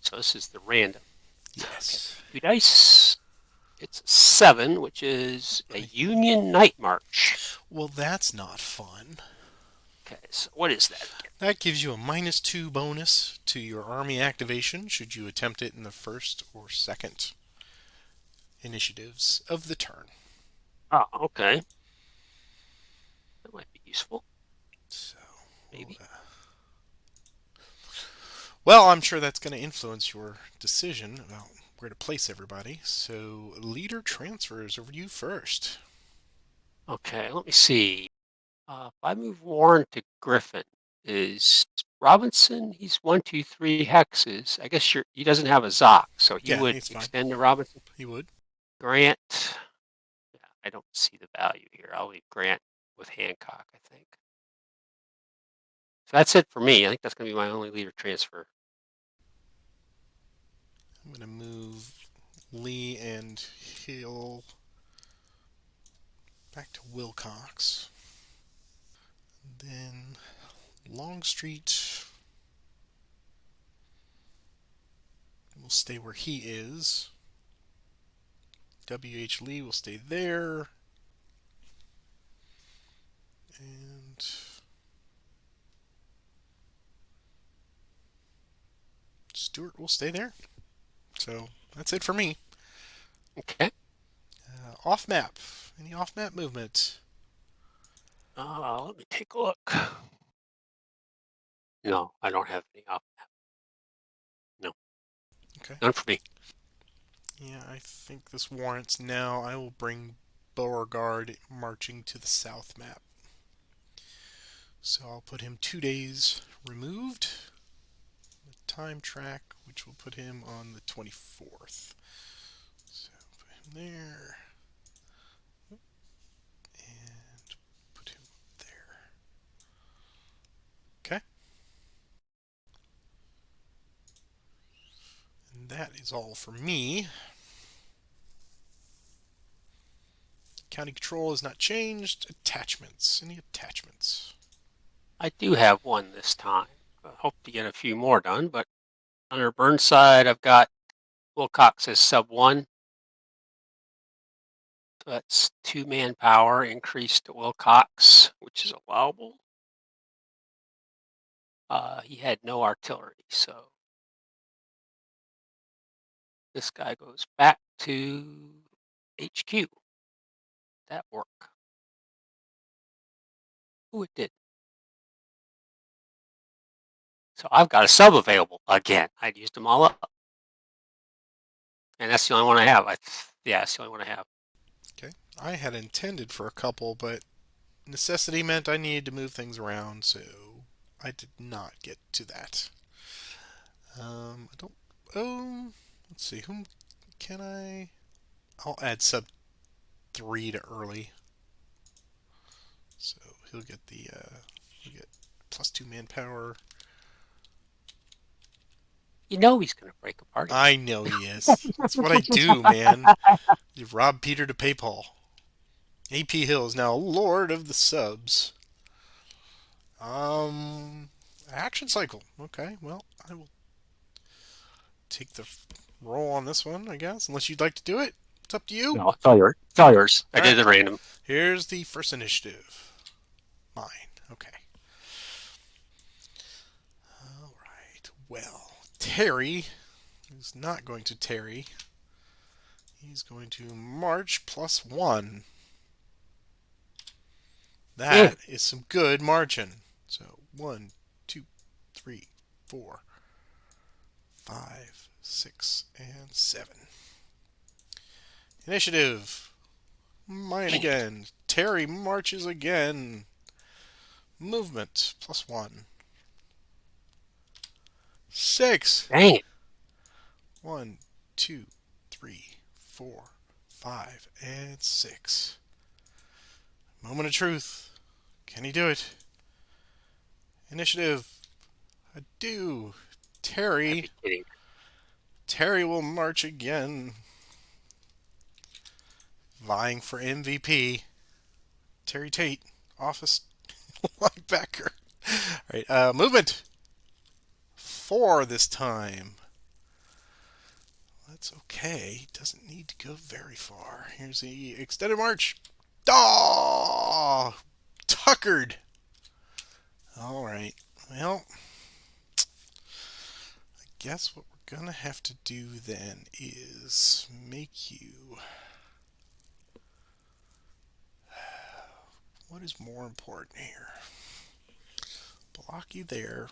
So this is the random. Yes. Okay. 2 dice. It's a 7, which is a Union Night March. Well, that's not fun. Okay, so what is that again? That gives you a -2 bonus to your army activation should you attempt it in the first or second initiatives of the turn. Oh, okay. That might be useful. So, Maybe. well, I'm sure that's going to influence your decision about where to place everybody. So, leader transfers over to you first. Okay, let me see. If I move Warren to Griffin, is Robinson? He's 1, 2, 3 hexes. I guess he doesn't have a Zoc, so he Yeah, would he's fine. extend to Robinson. He would. Grant. Yeah, I don't see the value here. I'll leave Grant with Hancock, I think. So that's it for me. I think that's going to be my only leader transfer. I'm going to move Lee and Hill back to Wilcox. Then Longstreet will stay where he is. W.H. Lee will stay there. And Stewart will stay there. So that's it for me. Okay. Off map. Any off map movement? Let me take a look. No, I don't have any off map. No. Okay. None for me. Yeah, I think this warrants now. I will bring Beauregard marching to the south map. So I'll put him 2 days removed. The time track, which will put him on the 24th. So put him there and put him there. Okay. And that is all for me. County control has not changed. Attachments. Any attachments? I do have one this time. I hope to get a few more done, but under Burnside, I've got Wilcox's sub 1. So that's 2 manpower increase to Wilcox, which is allowable. He had no artillery, so this guy goes back to HQ. That work? Oh, it did. So I've got a sub available again. I'd used them all up, and that's the only one I have. Yeah, that's the only one I have. Okay. I had intended for a couple, but necessity meant I needed to move things around, so I did not get to that. I don't. Oh, let's see. Whom can I? I'll add sub 3 to early, so he'll get he'll get +2 manpower. You know he's going to break apart again. I know he is. That's what I do, man. You rob Peter to pay Paul. AP Hill is now Lord of the Subs. Um, Action cycle. Okay, well, I will take the roll on this one, I guess, unless you'd like to do it. It's up to you. No, it's all yours. It's all yours. I All did right, the random. here's the first initiative. Mine. Okay. All right. Well, Terry is not going to tarry. He's going to march +1. Eh, That is some good margin. So 1, 2, 3, 4, 5, 6, and 7. Initiative. Mine dang it. again. Terry marches again. Movement +1. 6. Dang it. 1, 2, 3, 4, 5, and 6. Moment of truth. Can he do it? Initiative. I do. I'd Terry. be kidding. Terry will march again. Vying for MVP. Terry Tate. Office linebacker. All right. Movement. 4 this time. That's okay. He doesn't need to go very far. Here's the extended march. Oh! Tuckered. All right. Well, I guess what we're going to have to do then is make you. What is more important here? Block you there.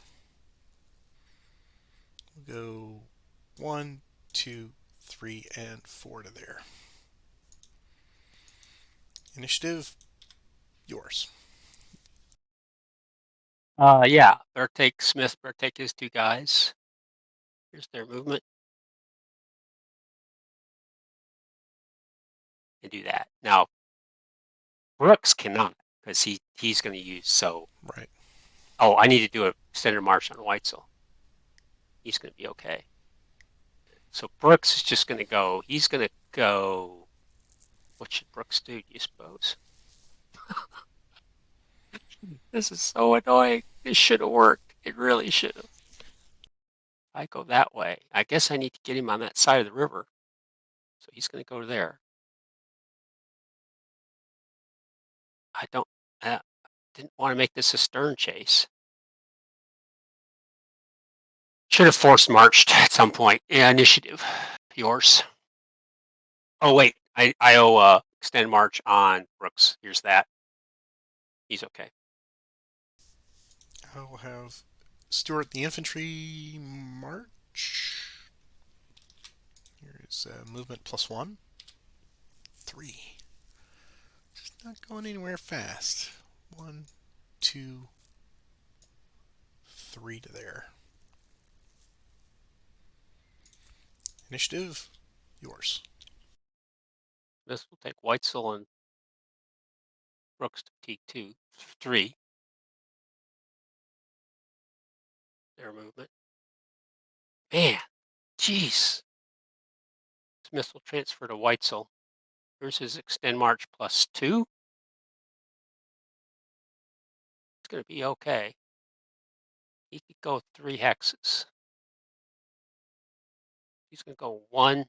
We'll go 1, 2, 3, and 4 to there. Initiative, yours. Yeah. Better take Smith. Better take his 2 guys. Here's their movement. And do that. Now, Brooks cannot because he's going to use so. Right. Oh, I need to do a extended march on Weitzel. He's going to be okay. So Brooks is just going to go. He's going to go. What should Brooks do? Do you suppose? This is so annoying. This should have worked. It really should have. I go that way. I guess I need to get him on that side of the river. So he's going to go there. I don't. Uh, didn't want to make this a stern chase. Should have forced marched at some point. Yeah, initiative. Yours. Oh wait, I owe extend march on Brooks. Here's that. He's okay. I will have Stuart the infantry march. Here is Here's movement +1. 3. Just not going anywhere fast. 1, 2, 3 to there. Initiative, yours. This will take Weitzel and Brooks to T2, 3. Their movement. Man, jeez. Smith will transfer to Weitzel. Here's his extend march +2. It's going to be okay. He could go 3 hexes. He's going to go 1,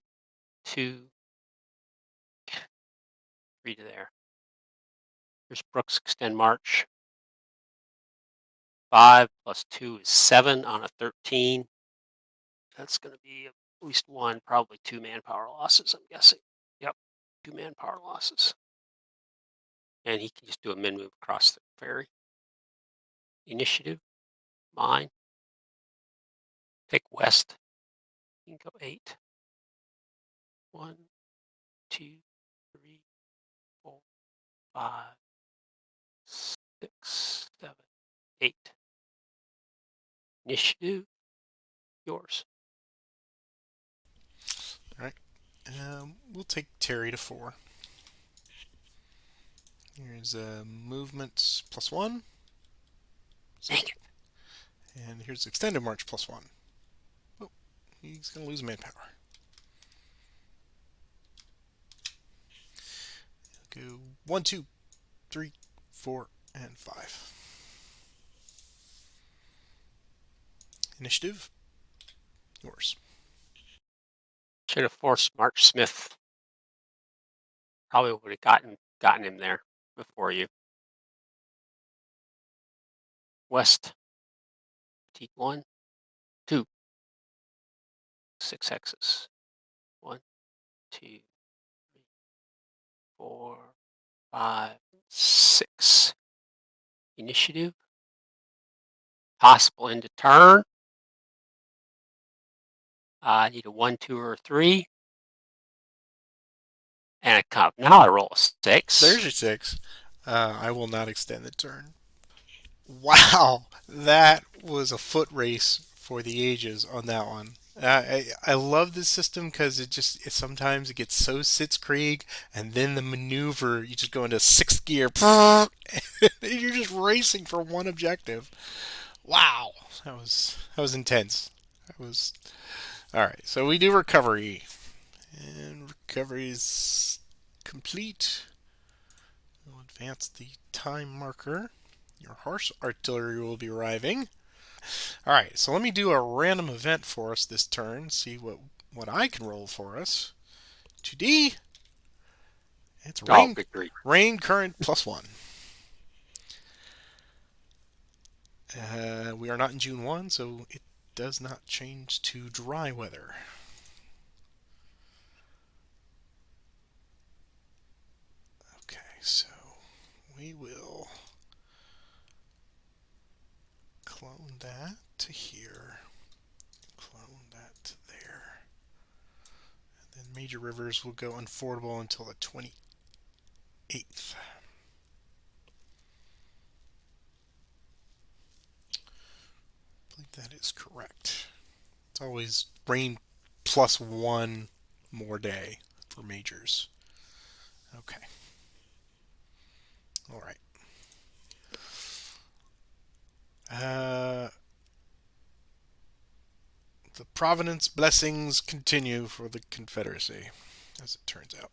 2, 3 to there. Here's Brooks' extend march. 5 + 2 is 7 on a 13. That's going to be at least 1, probably 2 manpower losses, I'm guessing. Yep, 2 manpower losses. And he can just do a min move across the ferry. Initiative, mine. Pick west. You can go 8. 1, 2, 3, 4, 5, 6, 7, 8. Initiative, yours. All right. We'll take Terry to 4. Here's movement +1. Dang it. And here's extended march +1. Oh, he's going to lose manpower. Go 1, 2, 3, 4, and 5. Initiative, yours. Should have forced March Smith. Probably would have gotten him there before you. West, T1, 2, 6 hexes. 1, 2, 3, 4, 5, 6. Initiative. Possible into turn. I need a 1, 2, or 3. And a cup. Now I roll a 6. There's your 6. I will not extend the turn. Wow, that was a foot race for the ages on that one. I love this system because sometimes it gets so Sitzkrieg, and then the maneuver you just go into 6th gear, and you're just racing for one objective. Wow, that was intense. That was all right. So we do recovery, and recovery is complete. We'll advance the time marker. Your horse artillery will be arriving. Alright, so let me do a random event for us this turn. See what I can roll for us. 2D. It's Oh, good grief. rain current +1. We are not in June 1, so it does not change to dry weather. Okay, so we will clone that to here. Clone that to there. And then major rivers will go unfordable until the 28th. I believe that is correct. It's always rain +1 more day for majors. Okay. All right. The Providence blessings continue for the Confederacy, as it turns out.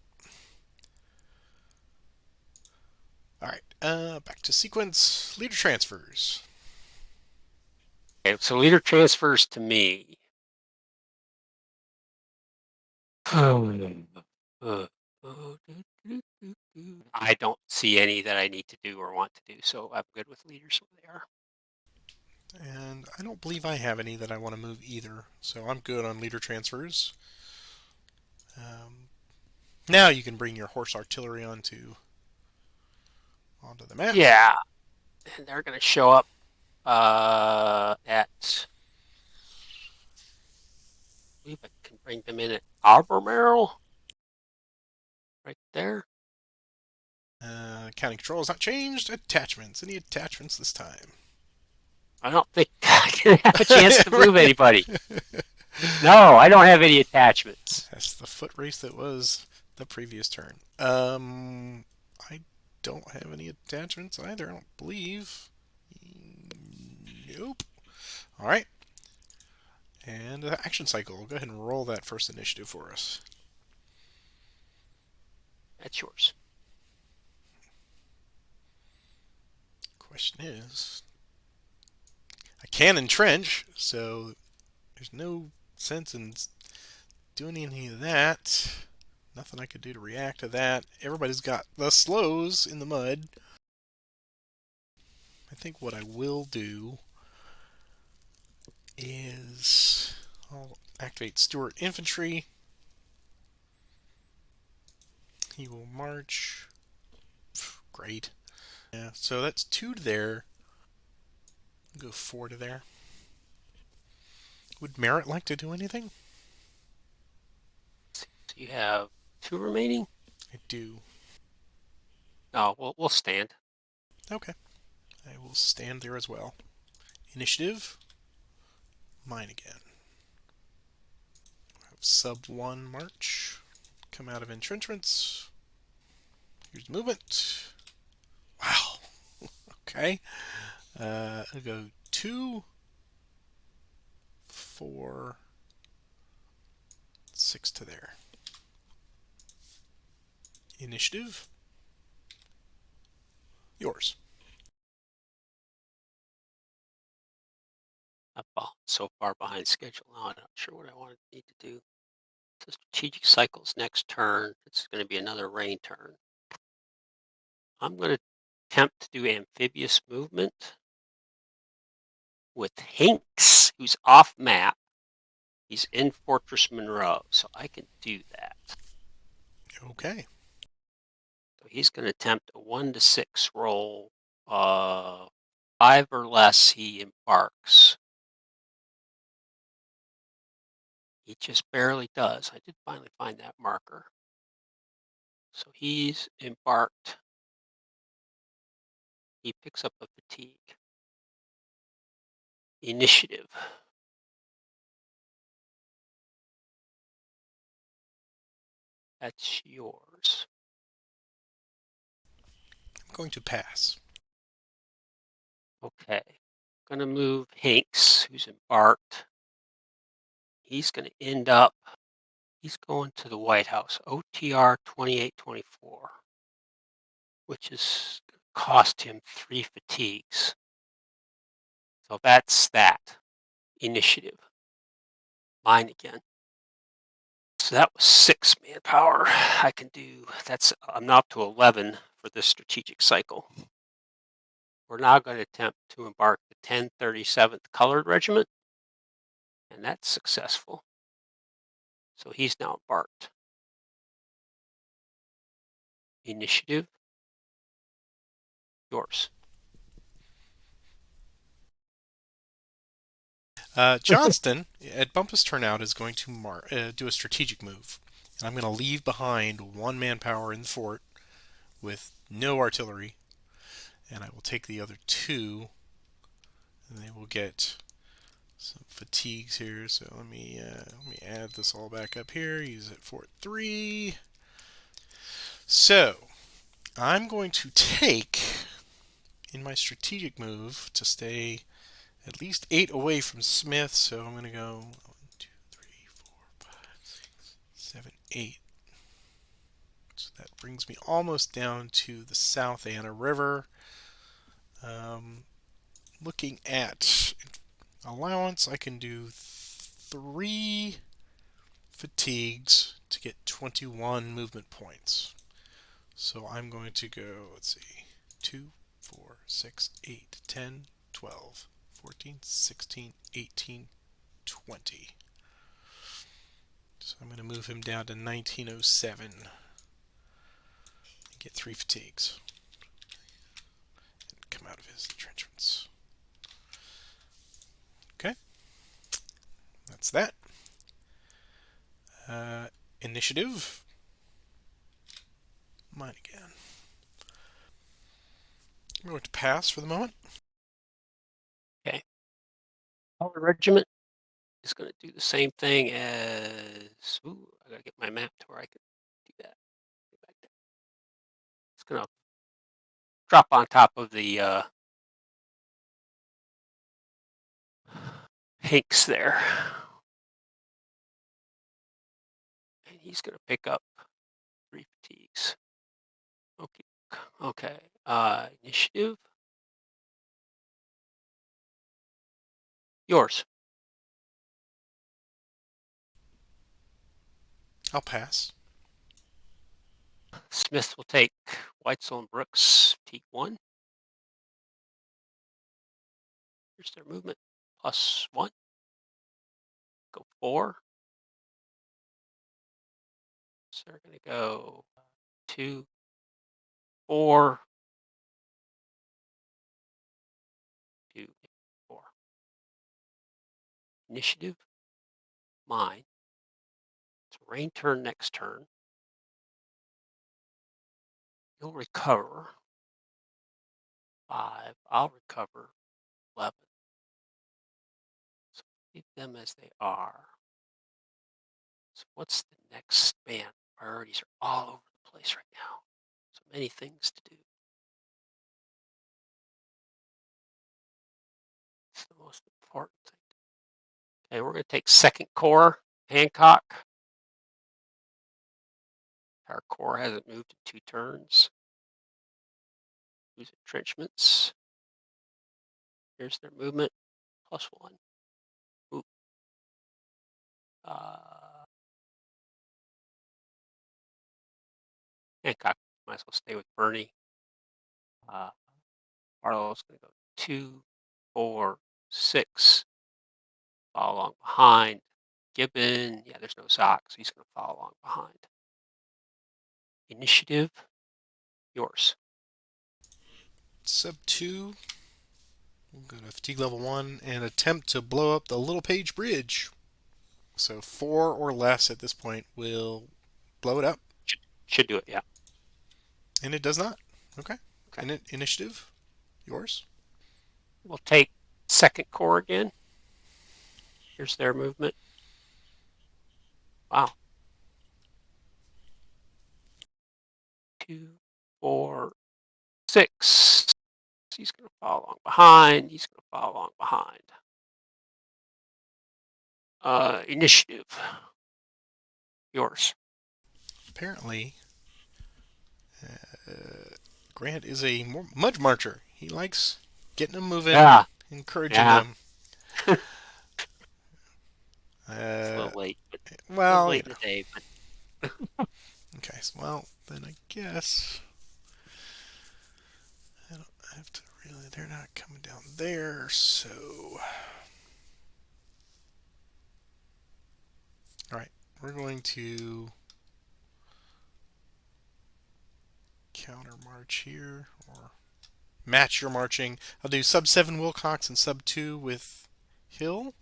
All right. Back to sequence. Leader transfers. Okay, so leader transfers to me. I don't see any that I need to do or want to do, so I'm good with leaders where they are. And I don't believe I have any that I want to move either, so I'm good on leader transfers. Now you can bring your horse artillery onto the map. Yeah, and they're going to show up at, I believe, a can bring them in at Albemarle, right there. County control has not changed. Attachments. Any attachments this time? I don't think I can have a chance to move anybody. No, I don't have any attachments. That's the foot race that was the previous turn. I don't have any attachments either. I don't believe. Nope. All right. And action cycle. Go ahead and roll that first initiative for us. That's yours. Question is, I can entrench, so there's no sense in doing any of that. Nothing I could do to react to that. Everybody's got the slows in the mud. I think what I will do is I'll activate Stuart Infantry. He will march. Great. Yeah, so that's 2 to there. Go 4 to there. Would Merritt like to do anything? So you have 2 remaining. I do. Oh, we'll stand. Okay. I will stand there as well. Initiative. Mine again. Sub 1 march. Come out of entrenchments. Here's movement. Wow. Okay. I'll go 2, 4, 6 to there. Initiative. Yours. I'm so far behind schedule now. I'm not sure what I need to do. So strategic cycles next turn. It's going to be another rain turn. I'm going to attempt to do amphibious movement with Hinks, who's off map. He's in Fortress Monroe, so I can do that. Okay. So he's going to attempt a 1 to 6 roll. 5 or less, he embarks. He just barely does. I did finally find that marker. So he's embarked. He picks up a fatigue. Initiative. That's yours. I'm going to pass. Okay. I'm going to move Hinks, who's embarked. He's going to end up, he's going to the White House, OTR 2824, which is going to cost him 3 fatigues. So that's that. Initiative. Mine again. So that was 6 manpower. I can do, I'm now up to 11 for this strategic cycle. We're now going to attempt to embark the 1037th Colored Regiment, and that's successful. So he's now embarked. Initiative. Yours. Johnston, at Bumpus Turnout, is going to do a strategic move. And I'm going to leave behind 1 manpower in the fort with no artillery. And I will take the other 2. And they will get some fatigues here. So let me add this all back up here. Use it Fort 3. So I'm going to take, in my strategic move, to stay at least 8 away from Smith. So I'm going to go 1, 2, 3, 4, 5, 6, 7, 8. So that brings me almost down to the South Anna River. Looking at allowance, I can do 3 fatigues to get 21 movement points. So I'm going to go, let's see, 2, 4, 6, 8, 10, 12, 14, 16, 18, 20. So I'm going to move him down to 1907 and get 3 fatigues. And come out of his entrenchments. Okay. That's that. Uh, Initiative. Mine again. I'm going to pass for the moment. Okay. Our regiment is going to do the same thing as. Ooh, I got to get my map to where I can do that. Get back there. It's going to drop on top of the Hanks there. And he's going to pick up 3 fatigues. Okay. Okay. Initiative. Yours. I'll pass. Smith will take Whitesell and Brooks, fatigue 1. Here's their movement. +1. Go 4. So they're going to go 2, 4, 2, 4. Initiative. Mine. It's a rain turn next turn. You'll recover 5. I'll recover 11. So leave them as they are. So what's the next man? Priorities are all over the place right now. So many things to do. It's the most important thing. Okay, we're going to take 2nd Corps, Hancock. Our corps hasn't moved in 2 turns. Use entrenchments. Here's their movement. +1. Ooh. Hancock might as well stay with Bernie. Barlow's going to go 2, 4, 6. Follow along behind. Gibbon, yeah, there's no sock, so he's going to follow along behind. Initiative, yours. Sub 2. We'll go to fatigue level 1 and attempt to blow up the Little Page Bridge. So 4 or less at this point will blow it up. Should do it, yeah. And it does not. Okay. Okay. Initiative, yours. We'll take 2nd Corps again. Here's their movement. Wow. 2, 4, 6. He's going to follow along behind. He's going to follow along behind. Initiative, yours. Apparently, Grant is a mudge marcher. He likes getting them moving, Yeah, encouraging yeah. them. It's a little late, but a little Well, late in the day. But okay. Well, then I guess I don't have to really. They're not coming down there, so. All right, we're going to counter march here or match your marching. I'll do sub 7 Wilcox and sub 2 with Hill.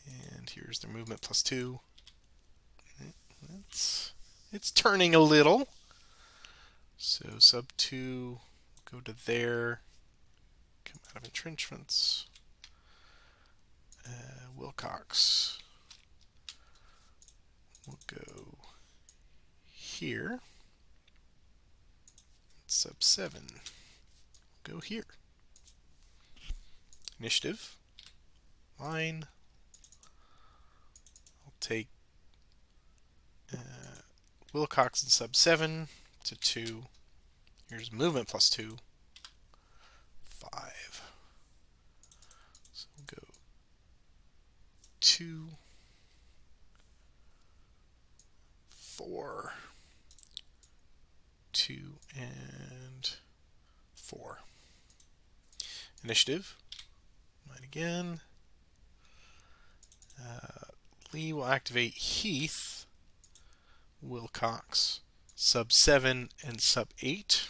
And here's their movement +2. It's turning a little. So sub 2, go to there, come out of entrenchments. Wilcox will go here. Sub 7, go here. Initiative, line. I'll take Wilcox and sub 7 to 2. Here's movement +2. 5. So we'll go 2, 4, 2, and 4. Initiative. Mine again. Lee will activate Heath, Wilcox, sub 7, and sub 8.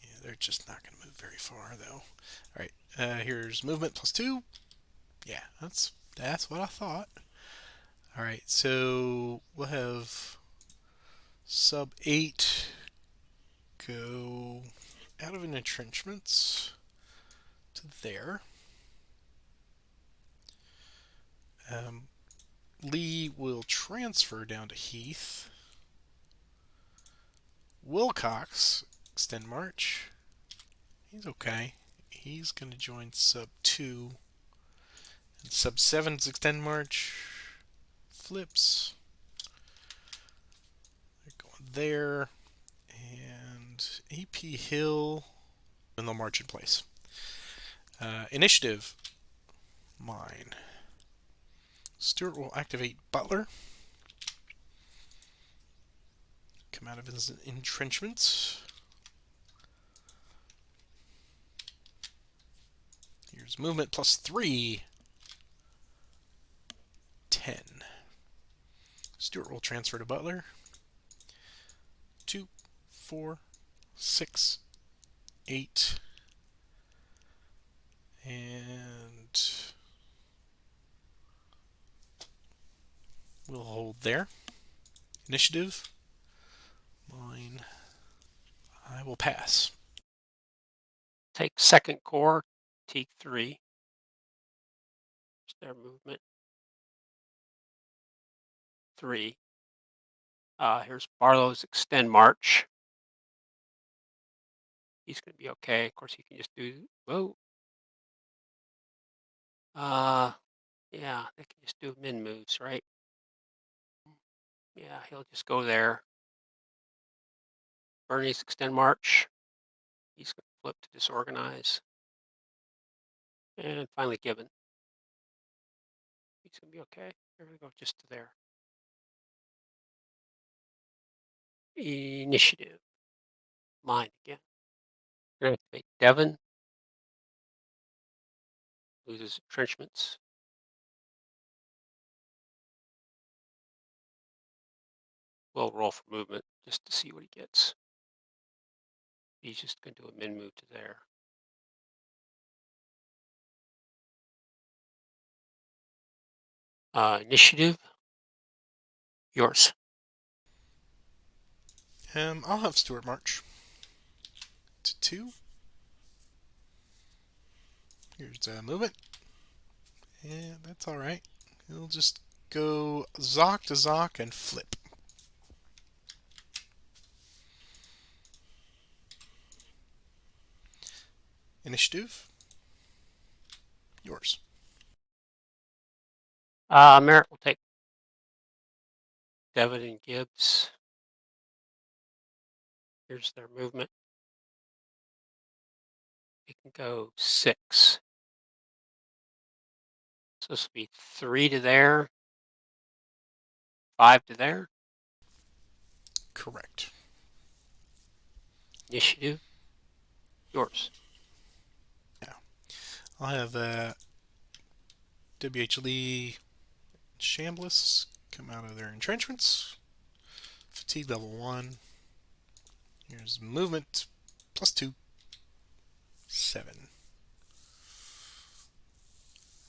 Yeah, they're just not going to move very far, though. All right, here's movement +2. Yeah, that's what I thought. All right, so we'll have sub 8 go out of an entrenchments to there. Lee will transfer down to Heath. Wilcox extend march. He's okay. He's going to join sub 2. And sub 7's extend march. Flips. They're going there. And AP Hill. And they'll march in place. Initiative. Mine. Stuart will activate Butler. Come out of his entrenchments. Here's movement +3. 10. Stuart will transfer to Butler. 2, 4, 6, 8. And we'll hold there. Initiative. Mine. I will pass. Take second corps, Teak 3. There's their movement. 3. Here's Barlow's extend march. He's going to be okay. Of course, he can just do, whoa. Yeah, they can just do min moves, right? Yeah, he'll just go there. Bernie's extend march. He's going to flip to disorganize. And finally Gibbon. He's going to be okay. They're going to go just to there. Initiative. Mine again. We're going to activate Devon. Loses entrenchments. We'll roll for movement just to see what he gets. He's just going to do a min move to there. Initiative. Yours. I'll have Stuart march to 2. Here's movement. Yeah, that's all right. He'll just go Zoc to Zoc and flip. Initiative. Yours. Merritt will take Devon and Gibbs. Here's their movement. It can go 6. So this will be 3 to there, 5 to there. Correct. Initiative. Yours. Yeah. I'll have W.H. Lee Chambliss come out of their entrenchments. Fatigue level 1. Here's movement +2. 7.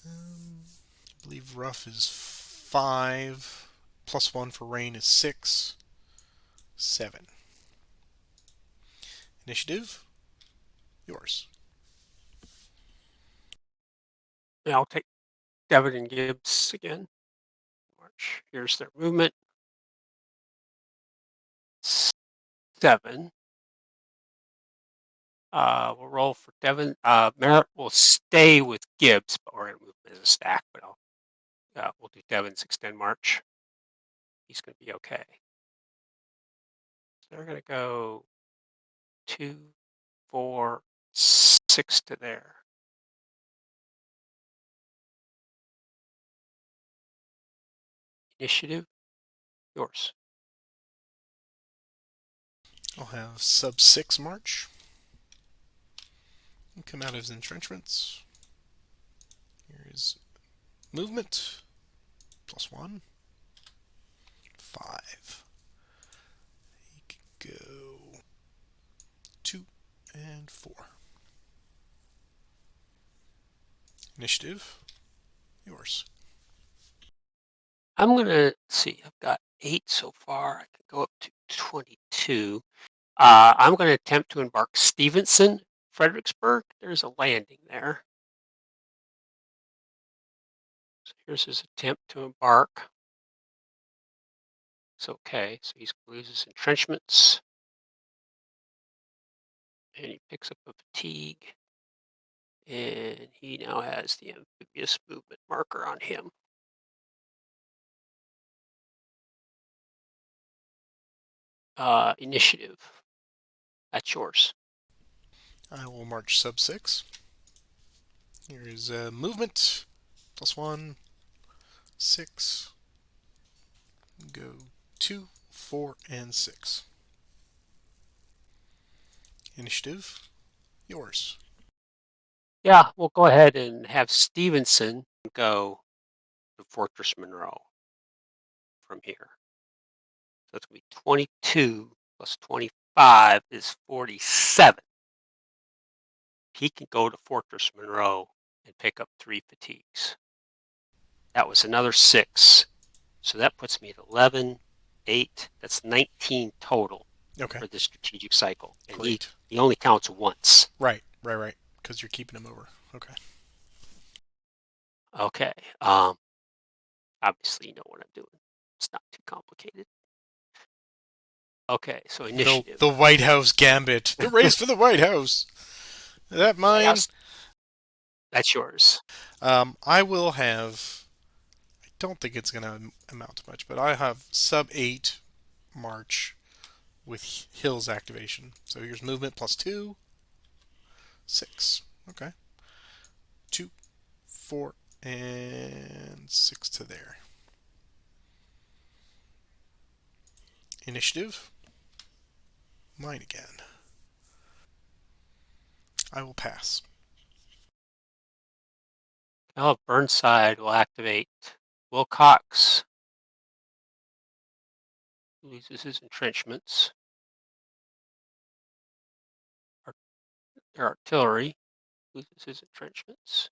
I believe rough is 5. +1 for rain is 6. 7. Initiative. Yours. Yeah, I'll take Devon and Gibbs again. March. Here's their movement. 7. We'll roll for Devon. Merritt will stay with Gibbs, but we're going to move him as a stack. But we'll do Devon's extend march. He's going to be okay. So they're going to go 2, 4, 6 to there. Initiative. Yours. I'll have sub 6 march. And come out of his entrenchments. Here is movement +1. 5. He can go 2 and 4. Initiative, yours. I'm gonna see. I've got 8 so far. I can go up to 22. I'm going to attempt to embark Stevenson, Fredericksburg. There's a landing there. So here's his attempt to embark. It's okay. So he's going to lose his entrenchments. And he picks up a fatigue. And he now has the amphibious movement marker on him. Initiative. That's yours. I will march sub 6. Here is movement, +1, 6. Go 2, 4, and 6. Initiative, yours. Yeah, we'll go ahead and have Stevenson go to Fortress Monroe from here. So it's going to be 22 plus 25 is 47. He can go to Fortress Monroe and pick up 3 fatigues. That was another 6. So that puts me at 11, 8. That's 19 total Okay, for this strategic cycle. And he great. only counts once. Right. Because you're keeping him over. Okay. Okay. Obviously, you know what I'm doing. It's not too complicated. Okay, so initiative. The White House gambit. The race for the White House. Is that White mine? House. That's yours. I will have. I don't think it's going to amount to much, but I have sub 8 march with Hill's activation. So here's movement +2, 6. Okay. 2, 4, and 6 to there. Initiative. Mine again. I will pass. Now Burnside will activate Wilcox. Loses his entrenchments. Their artillery loses his entrenchments.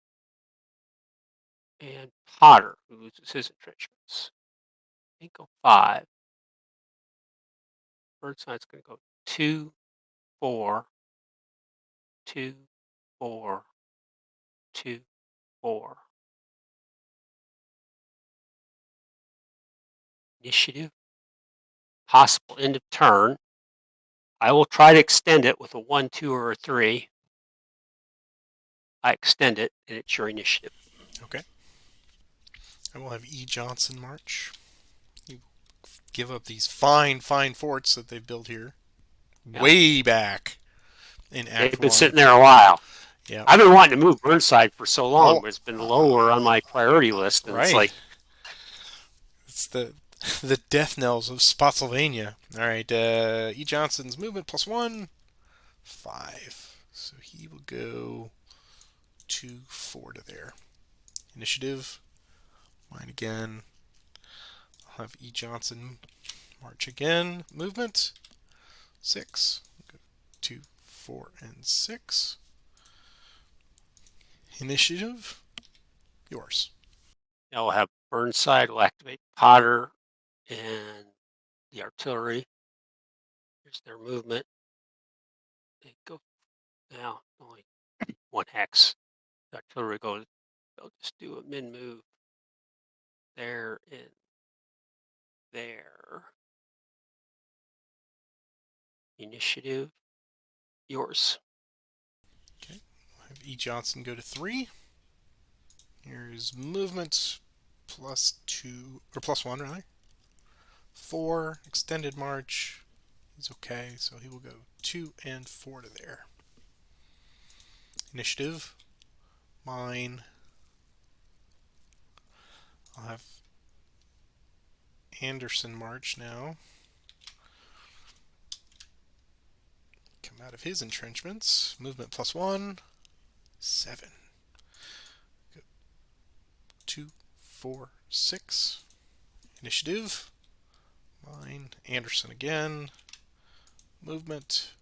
And Potter loses his entrenchments. They go 5. Burnside's going to go 2, 4, 2, 4, 2, 4. Initiative. Possible end of turn. I will try to extend it with a 1, 2, or a 3. I extend it, and it's your initiative. Okay. I will have E. Johnson march. You give up these fine forts that they've built here. Yeah. Way back in Act They've been 1. sitting there a while. Yeah. I've been wanting to move Burnside for so long, Oh, but it's been lower on my priority list, and it's right. like, It's the death knells of Spotsylvania. All right. E. Johnson's movement +1, 5. So he will go 2, 4 to there. Initiative. Mine again. I'll have E. Johnson march again. Movement 6. 2, 4, and 6. Initiative. Yours. I'll have Burnside will activate Potter and the artillery. Here's their movement. They go now, only 1 hex. The artillery goes, they'll just do a min move there and there. Initiative. Yours. Okay. I'll have E. Johnson go to 3. Here's movement +2, or +1 rather. 4, extended march. He's okay, so he will go 2 and 4 to there. Initiative. Mine. I'll have Anderson march now. Come out of his entrenchments. Movement +1, 7. Go 2, 4, 6. Initiative. Mine. Anderson again. Movement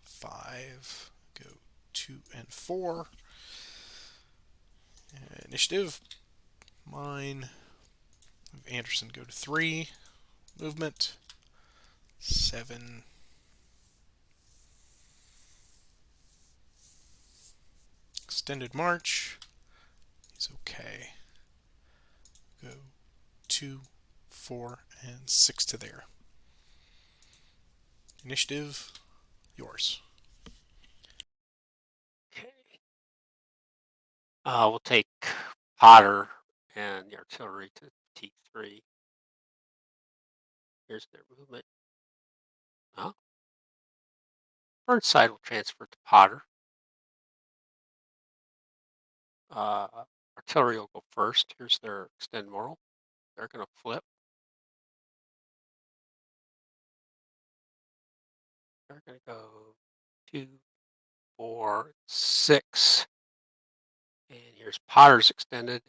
5. go 2 and 4. Initiative. Mine. Anderson go to 3. Movement. 7. Extended march. He's okay. Go 2, 4, and 6 to there. Initiative. Yours. Okay. We'll take Potter and the artillery to T3. Here's their movement. Oh. Burnside will transfer to Potter. Artillery will go first. Here's their extend moral. They're going to flip. They're going to go 2, 4, 6. And here's Potter's extended.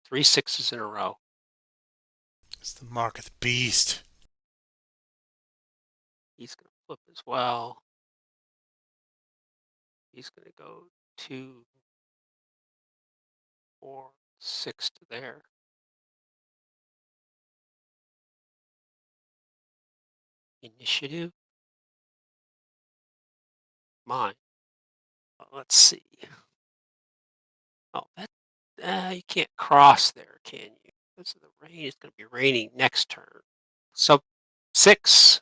3 6s in a row. It's the mark of the beast. He's going to flip as well. He's going to go 2, 4, 6 to there. Initiative. Mine. Let's see. Oh, that you can't cross there, can you? Because of the rain. It's going to be raining next turn. So 6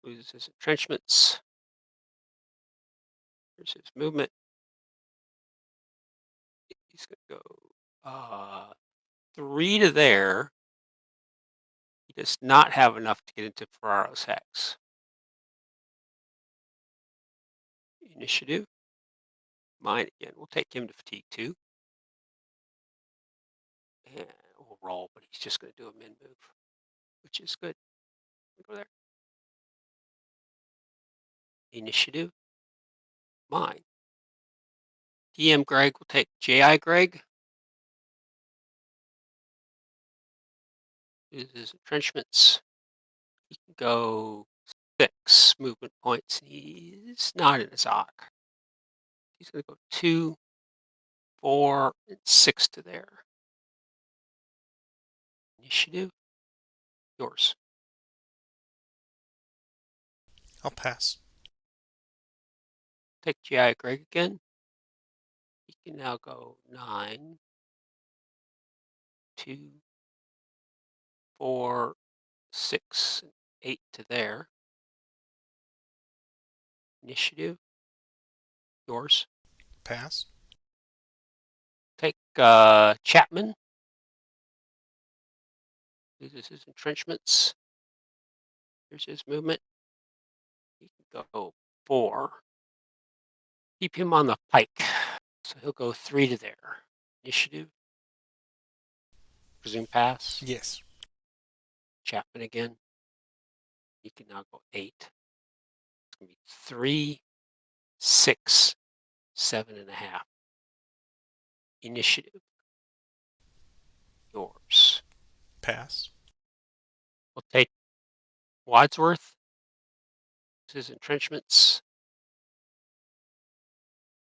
loses his entrenchments. Here's his movement. He's going to go 3 to there. He does not have enough to get into Ferraro's hex. Initiative. Mine again. We'll take him to fatigue 2. And we'll roll, but he's just going to do a min move, which is good. Go there. Initiative. Mine. DM Greg will take JI Greg. His entrenchments. He can go 6 movement points. He's not in his arc. He's going to go 2, 4, and 6 to there. Initiative. Yours. I'll pass. Take GI Greg again. He can now go 9, 2, 4, 6, and 8 to there. Initiative. Yours. Pass. Take Chapman. This is his entrenchments. Here's his movement. He can go 4. Keep him on the pike. So he'll go 3 to there. Initiative. Presume pass. Yes. Chapman again. He can now go 8. It's going to be 3, 6, 7.5. Initiative. Yours. Pass. We'll take Wadsworth. His entrenchments.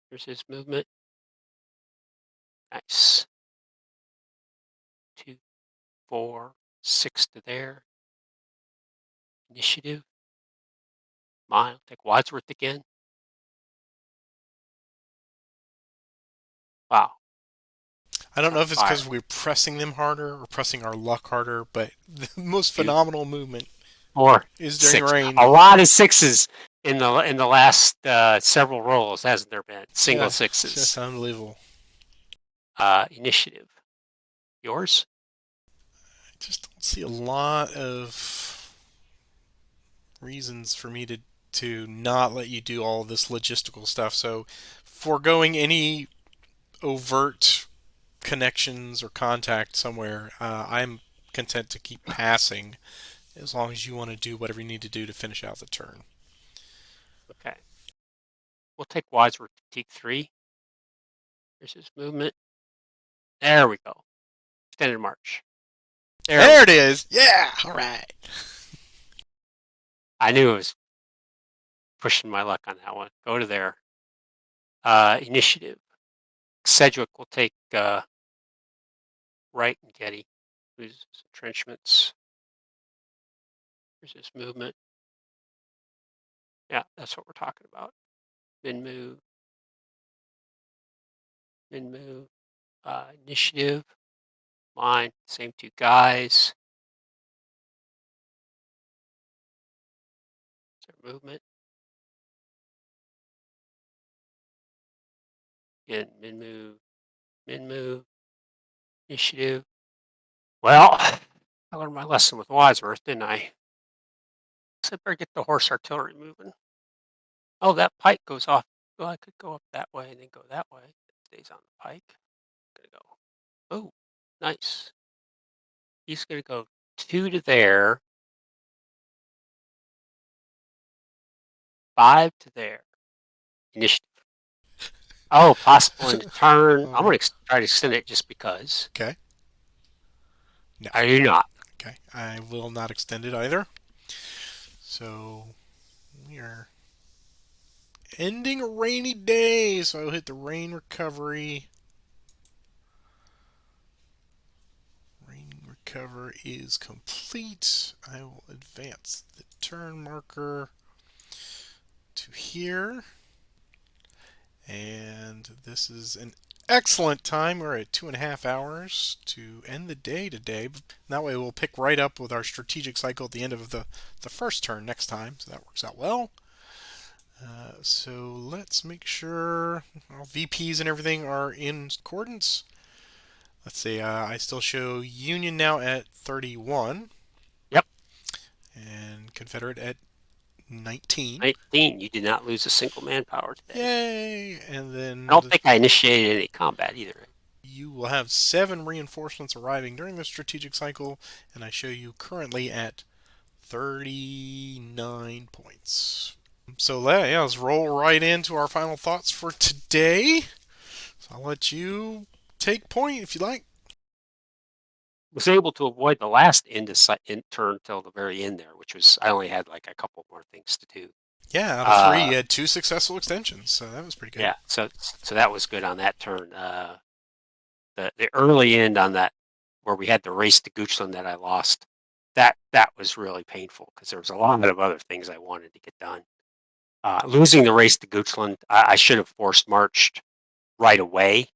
Here's his movement. Nice. 2, 4, 6 to there. Initiative. Mine. I'll take Wadsworth again. Wow. I don't know if it's Fire. because we're pressing them harder or pressing our luck harder, but the most 2, phenomenal movement 4, is during 6. rain. A lot of 6s in the last several rolls, hasn't there been? Single Just 6s. unbelievable. Initiative. Yours? I just don't see a lot of reasons for me to not let you do all this logistical stuff. So, foregoing any overt connections or contact somewhere, I'm content to keep passing as long as you want to do whatever you need to do to finish out the turn. Okay. We'll take Wadsworth to take 3. Here's his movement. There we go. Extended march. There it is. Yeah. All right. I knew it was pushing my luck on that one. Go to there. Initiative. Sedgwick will take right and Getty. Loses entrenchments. Here's his movement. Yeah, that's what we're talking about. Min move. Min move. Initiative. Line. Same two guys. Their movement. Again, min move. Min move. Initiative. Well, I learned my lesson with Wadsworth, didn't I? So I better get the horse artillery moving. Oh, that pike goes off. Well, I could go up that way and then go that way. It stays on the pike. Gonna go. Oh, nice. He's gonna go 2 to there, 5 to there. Initiative. Oh, possible end of turn. All I'm right. gonna try to extend it just because. Okay. No. I do not. Okay. I will not extend it either. So we are ending a rainy day, so I'll hit the rain recovery. Rain recover is complete. I will advance the turn marker to here. And this is an excellent time. We're at 2.5 hours to end the day today. That way we'll pick right up with our strategic cycle at the end of the first turn next time. So that works out well. So let's make sure all VPs and everything are in accordance. Let's see, I still show Union now at 31 Yep. and Confederate at 19. 19. You did not lose a single manpower today. Yay! And I then don't think I initiated any combat either. you will have 7 reinforcements arriving during the strategic cycle, and I show you currently at 39 points. So yeah, let's roll right into our final thoughts for today. So I'll let you take point if you like. Was able to avoid the last end of turn till the very end there, which was I only had like a couple more things to do. Yeah, out of 3, you had 2 successful extensions, so that was pretty good. Yeah, so that was good on that turn. The early end on that where we had the race to Goochland that I lost, that was really painful because there was a lot of other things I wanted to get done. Losing the race to Goochland, I should have forced marched right away.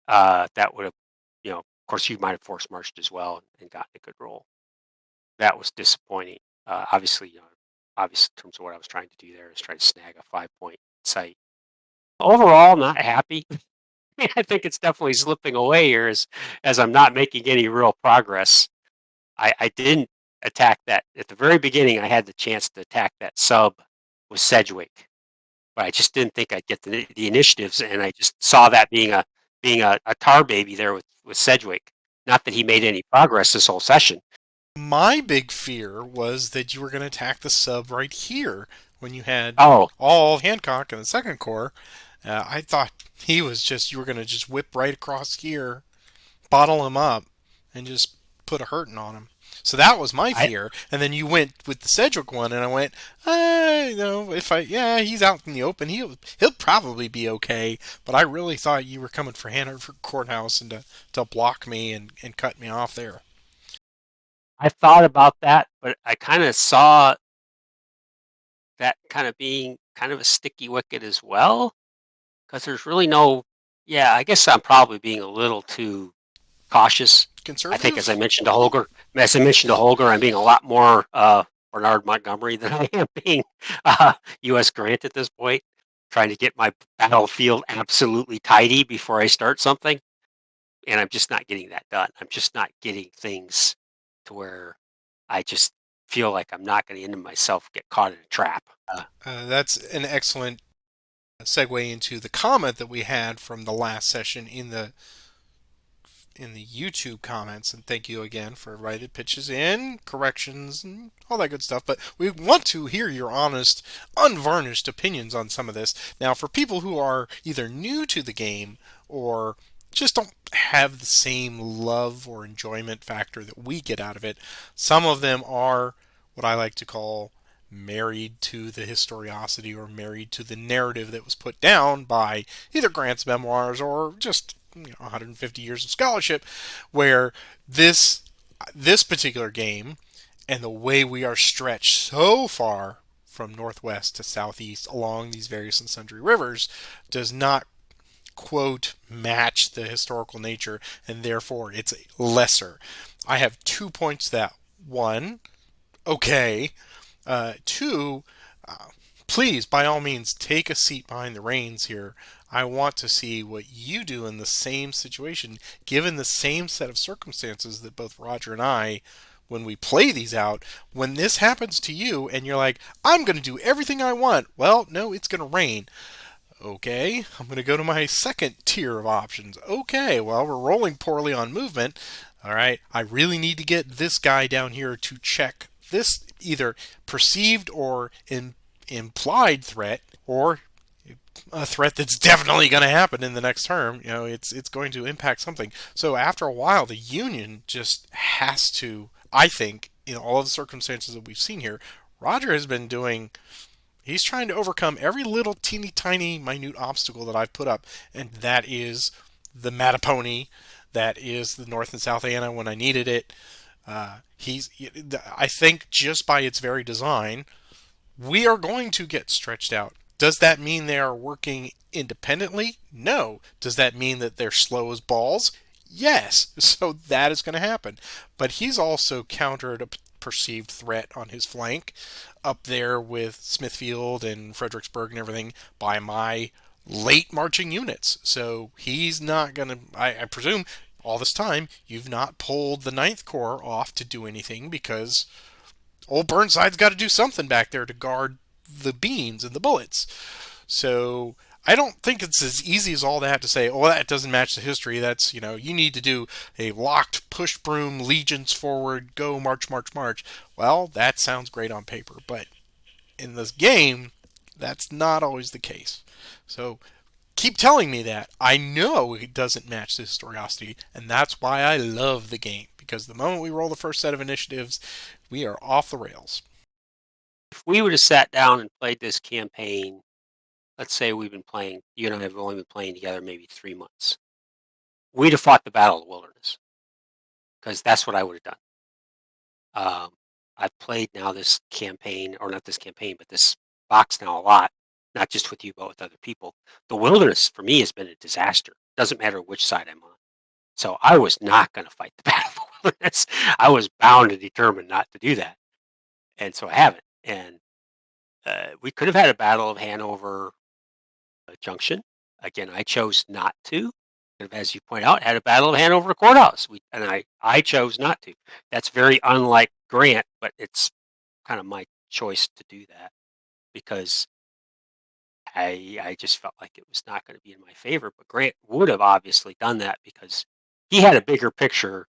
That would have, of course, you might have forced marched as well and gotten a good roll. That was disappointing. Obviously, obvious in terms of what I was trying to do there is try to snag a 5-point site. Overall, not happy. I think it's definitely slipping away here as I'm not making any real progress. I didn't attack that at the very beginning. I had the chance to attack that sub with Sedgwick, but I just didn't think I'd get the initiatives, and I just saw that being a tar baby there with Sedgwick. Not that he made any progress this whole session. My big fear was that you were going to attack the sub right here when you had Oh, all of Hancock in the Second Corps. I thought you were going to just whip right across here, bottle him up, and just put a hurting on him. So that was my I fear. And then you went with the Sedgwick one, and I went, he's out in the open. He'll probably be okay. But I really thought you were coming for Hanover Courthouse and to block me and cut me off there. I thought about that, but I kind of saw that kind of being kind of a sticky wicket as well, because there's really no. Yeah, I guess I'm probably being a little too cautious. I think, Conservative? as I mentioned to Holger, I'm being a lot more Bernard Montgomery than I am being U.S. Grant at this point. Trying to get my battlefield absolutely tidy before I start something, and I'm just not getting that done. I'm just not getting things to where I just feel like I'm not going to end myself get caught in a trap. That's an excellent segue into the comment that we had from the last session in the YouTube comments, and thank you again for everybody that pitches in, corrections, and all that good stuff. But we want to hear your honest, unvarnished opinions on some of this. Now, for people who are either new to the game or just don't have the same love or enjoyment factor that we get out of it, some of them are what I like to call married to the historiosity or married to the narrative that was put down by either Grant's memoirs or just 150 years of scholarship, where this particular game and the way we are stretched so far from northwest to southeast along these various and sundry rivers does not quote match the historical nature, and therefore it's lesser. I have 2 points to that. One, okay. Two, please, by all means, take a seat behind the reins here. I want to see what you do in the same situation, given the same set of circumstances that both Roger and I, when we play these out, when this happens to you and you're like, I'm going to do everything I want. Well, no, it's going to rain. Okay, I'm going to go to my second tier of options. Okay, well, we're rolling poorly on movement. All right, I really need to get this guy down here to check this either perceived or implied threat, or a threat that's definitely going to happen in the next term. It's going to impact something. So after a while, the Union just has to, I think, in all of the circumstances that we've seen here, Roger has been doing. He's trying to overcome every little teeny tiny minute obstacle that I've put up, and that is the Mattapony, that is the North and South Anna when I needed it. I think just by its very design, we are going to get stretched out. Does that mean they are working independently? No. Does that mean that they're slow as balls? Yes. So that is going to happen. But he's also countered a perceived threat on his flank up there with Smithfield and Fredericksburg and everything by my late marching units. So he's not going to, I presume, all this time, you've not pulled the Ninth Corps off to do anything because old Burnside's got to do something back there to guard the beans and the bullets. So I don't think it's as easy as all that to say, oh, that doesn't match the history. That's, you need to do a locked push broom, legions forward, go march, march, march. Well, that sounds great on paper, but in this game, that's not always the case. So keep telling me that. I know it doesn't match the historiosity, and that's why I love the game. Because the moment we roll the first set of initiatives, we are off the rails. If we would have sat down and played this campaign, let's say we've been playing, you and I have only been playing together maybe 3 months, we'd have fought the Battle of the Wilderness because that's what I would have done. I've played now this campaign, or not this campaign, but this box now a lot, not just with you, but with other people. The Wilderness for me has been a disaster. Doesn't matter which side I'm on. So I was not going to fight the Battle of the Wilderness. I was bound and determined not to do that. And so I haven't. And we could have had a Battle of Hanover Junction. Again, I chose not to. As you point out, had a Battle of Hanover Courthouse. I chose not to. That's very unlike Grant, but it's kind of my choice to do that because I just felt like it was not going to be in my favor. But Grant would have obviously done that because he had a bigger picture.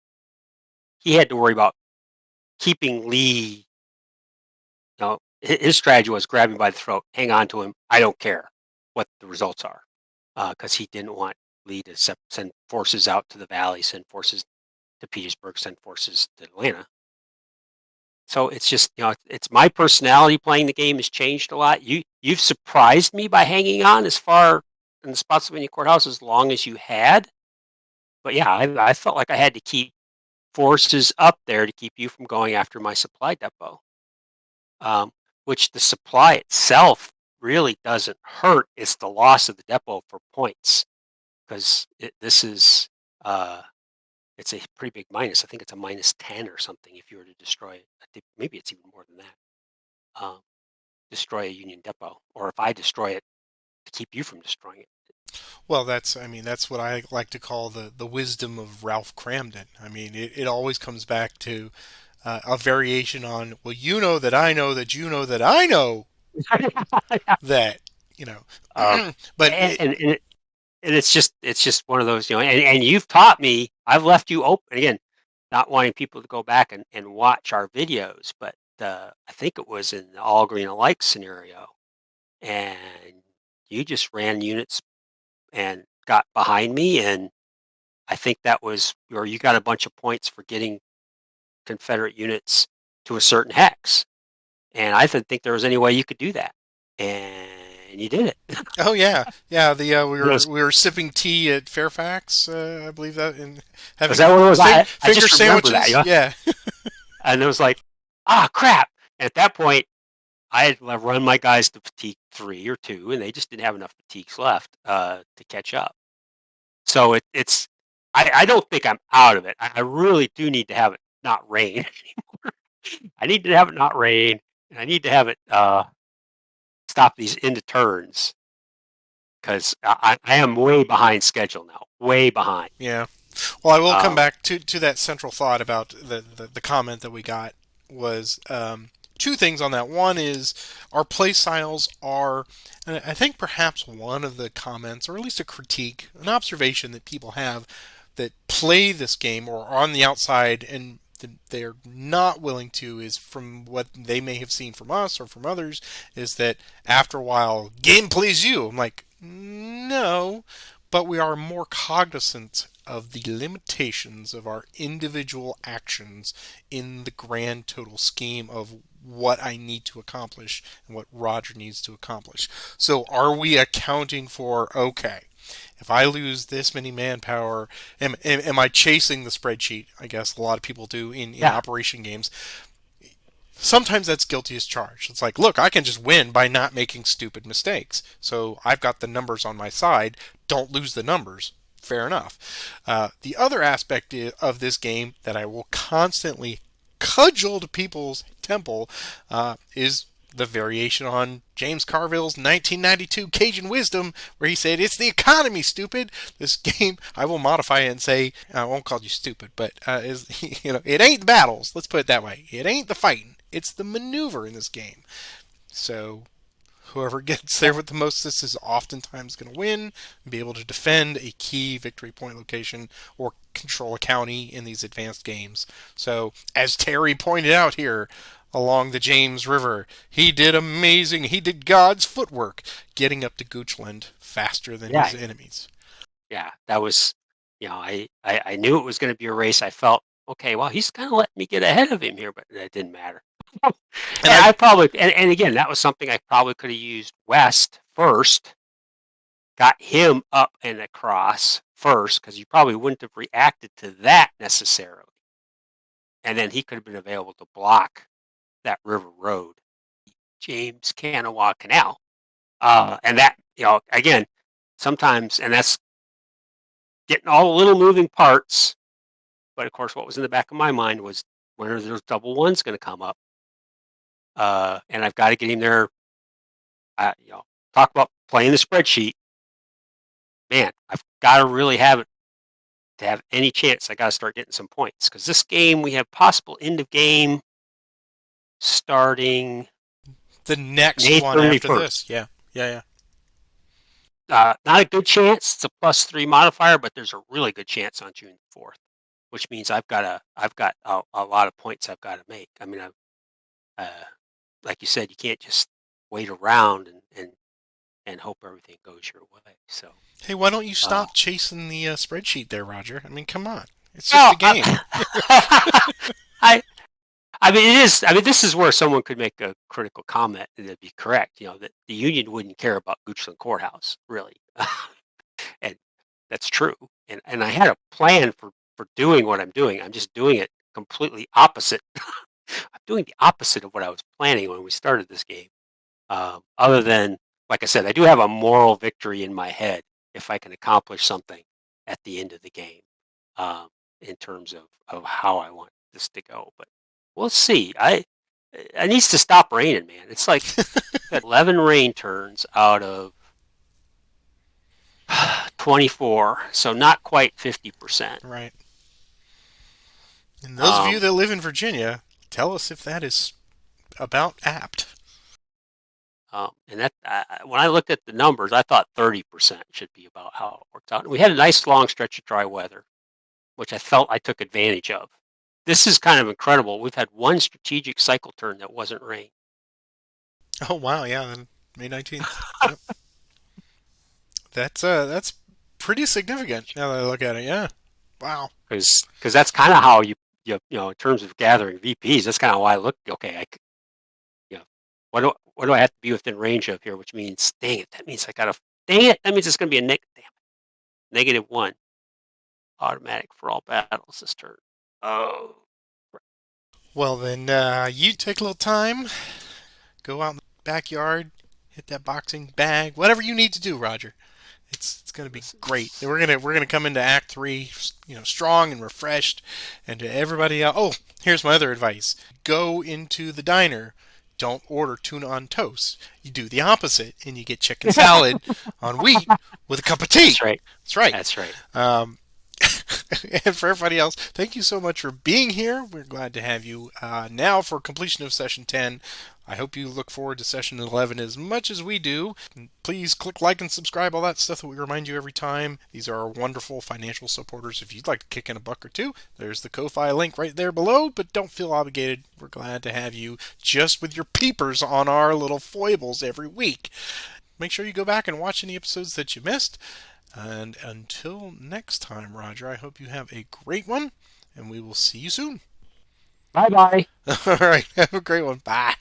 He had to worry about keeping Lee. His strategy was grab him by the throat, hang on to him. I don't care what the results are, because he didn't want Lee to send forces out to the valley, send forces to Petersburg, send forces to Atlanta. So it's just, it's my personality playing the game has changed a lot. You've surprised me by hanging on as far in the Spotsylvania courthouse as long as you had. But yeah, I felt like I had to keep forces up there to keep you from going after my supply depot. Which the supply itself really doesn't hurt. It's the loss of the depot for points because this is it's a pretty big minus. I think it's a -10 or something if you were to destroy it. I think maybe it's even more than that. Destroy a Union depot, or if I destroy it to keep you from destroying it. Well, that's what I like to call the wisdom of Ralph Cramden. It always comes back to a variation on, well, you know that I know that you know that I know that, you know. um, But and, and, and, it, and it's just one of those, and you've taught me. I've left you open again, not wanting people to go back and watch our videos, but I think it was in the all green alike scenario, and you just ran units and got behind me, and I think that was, or you got a bunch of points for getting Confederate units to a certain hex, and I didn't think there was any way you could do that, and you did it. Oh yeah, yeah. The It was, we were sipping tea at Fairfax, I believe that, and was having that what it was? I finger just remember that, sandwiches. Yeah. and it was like, ah, crap. And at that point, I had run my guys to fatigue 3 or 2, and they just didn't have enough fatigues left to catch up. So it's I don't think I'm out of it. I really do need to have it not rain. I need to have it not rain, and I need to have it stop these into turns because I am way behind schedule now. Way behind. Yeah. Well, I will come Um, back to that central thought about the comment that we got was two things on that. One is our play styles are, and I think perhaps one of the comments, or at least a critique, an observation that people have that play this game or are on the outside and they're not willing to, is from what they may have seen from us or from others, is that after a while game plays you. I'm like, no, but we are more cognizant of the limitations of our individual actions in the grand total scheme of what I need to accomplish and what Roger needs to accomplish. So are we accounting for, okay, if I lose this many manpower, am I chasing the spreadsheet? I guess a lot of people do in yeah, operation games. Sometimes that's guilty as charged. It's like, look, I can just win by not making stupid mistakes. So I've got the numbers on my side. Don't lose the numbers. Fair enough. The other aspect of this game that I will constantly cudgel to people's temple is the variation on James Carville's 1992 Cajun Wisdom, where he said, "It's the economy, stupid." This game, I will modify it and say, I won't call you stupid, but is it ain't the battles. Let's put it that way. It ain't the fighting. It's the maneuver in this game. So whoever gets there yeah, with the most this is oftentimes going to win and be able to defend a key victory point location or control a county in these advanced games. So, as Terry pointed out here along the James River, he did amazing. He did God's footwork getting up to Goochland faster than yeah, his enemies. yeah. That was, I knew it was going to be a race. I felt okay. Well, he's kind of letting me get ahead of him here, but it didn't matter. And And I I probably, and again, that was something I probably could have used West first, got him up and across first, because you probably wouldn't have reacted to that necessarily. And then he could have been available to block that river road, James Kanawha Canal. And that, again, sometimes, and that's getting all the little moving parts. But of course, what was in the back of my mind was, when are those double ones going to come up? And I've got to get him there. Talk about playing the spreadsheet. Man, I've got to really have it to have any chance. I got to start getting some points, because this game we have possible end of game starting the next May one after 31st. this, yeah, yeah, yeah. Not a good chance. It's a +3 modifier, but there's a really good chance on June 4th, which means I've got a lot of points I've got to make. I mean, like you said, you can't just wait around and hope everything goes your way. So, Hey, why don't you uh, stop chasing the spreadsheet there, Roger? I mean, come on. It's just well, a game. I I mean, it is. I mean, this is where someone could make a critical comment, and it'd be correct. That the union wouldn't care about Goochland Courthouse, really, and that's true. And I had a plan for doing what I'm doing. I'm just doing it completely opposite. I'm doing the opposite of what I was planning when we started this game. Other than, like I said, I do have a moral victory in my head if I can accomplish something at the end of the game, um, in terms of how I want this to go. But we'll see. I needs to stop raining, man. It's like we've had 11 rain turns out of 24, so not quite 50%. Right. And those of you Um, that live in Virginia, tell us if that is about apt. and that when I looked at the numbers, I thought 30% should be about how it worked out. And we had a nice long stretch of dry weather, which I felt I took advantage of. This is kind of incredible. We've had one strategic cycle turn that wasn't rain. Oh wow, yeah, then May 19th. Yep. That's pretty significant now that I look at it. Yeah. Wow. Because that's kind of how you in terms of gathering VPs. That's kind of why I look okay. what do I have to be within range of here? Which means, dang it, that means I gotta, dang it, that means it's gonna be a -1 automatic for all battles this turn. Oh, Well, then you take a little time, go out in the backyard, hit that boxing bag, whatever you need to do, Roger. It's going to be this great. is We're gonna come into Act Three, strong and refreshed. And to everybody else, oh, here's my other advice: go into the diner. Don't order tuna on toast. You do the opposite, and you get chicken salad on wheat with a cup of tea. that's right. That's right. That's right. Um, and for everybody else, thank you so much for being here. We're glad to have you now for completion of session 10. I hope you look forward to session 11 as much as we do. Please click like and subscribe, all that stuff that we remind you every time. These are our wonderful financial supporters. If you'd like to kick in a buck or two, there's the Ko-Fi link right there below, but don't feel obligated. We're glad to have you just with your peepers on our little foibles every week. Make sure you go back and watch any episodes that you missed. And until next time, Roger, I hope you have a great one, and we will see you soon. Bye bye. All right, have a great one. Bye.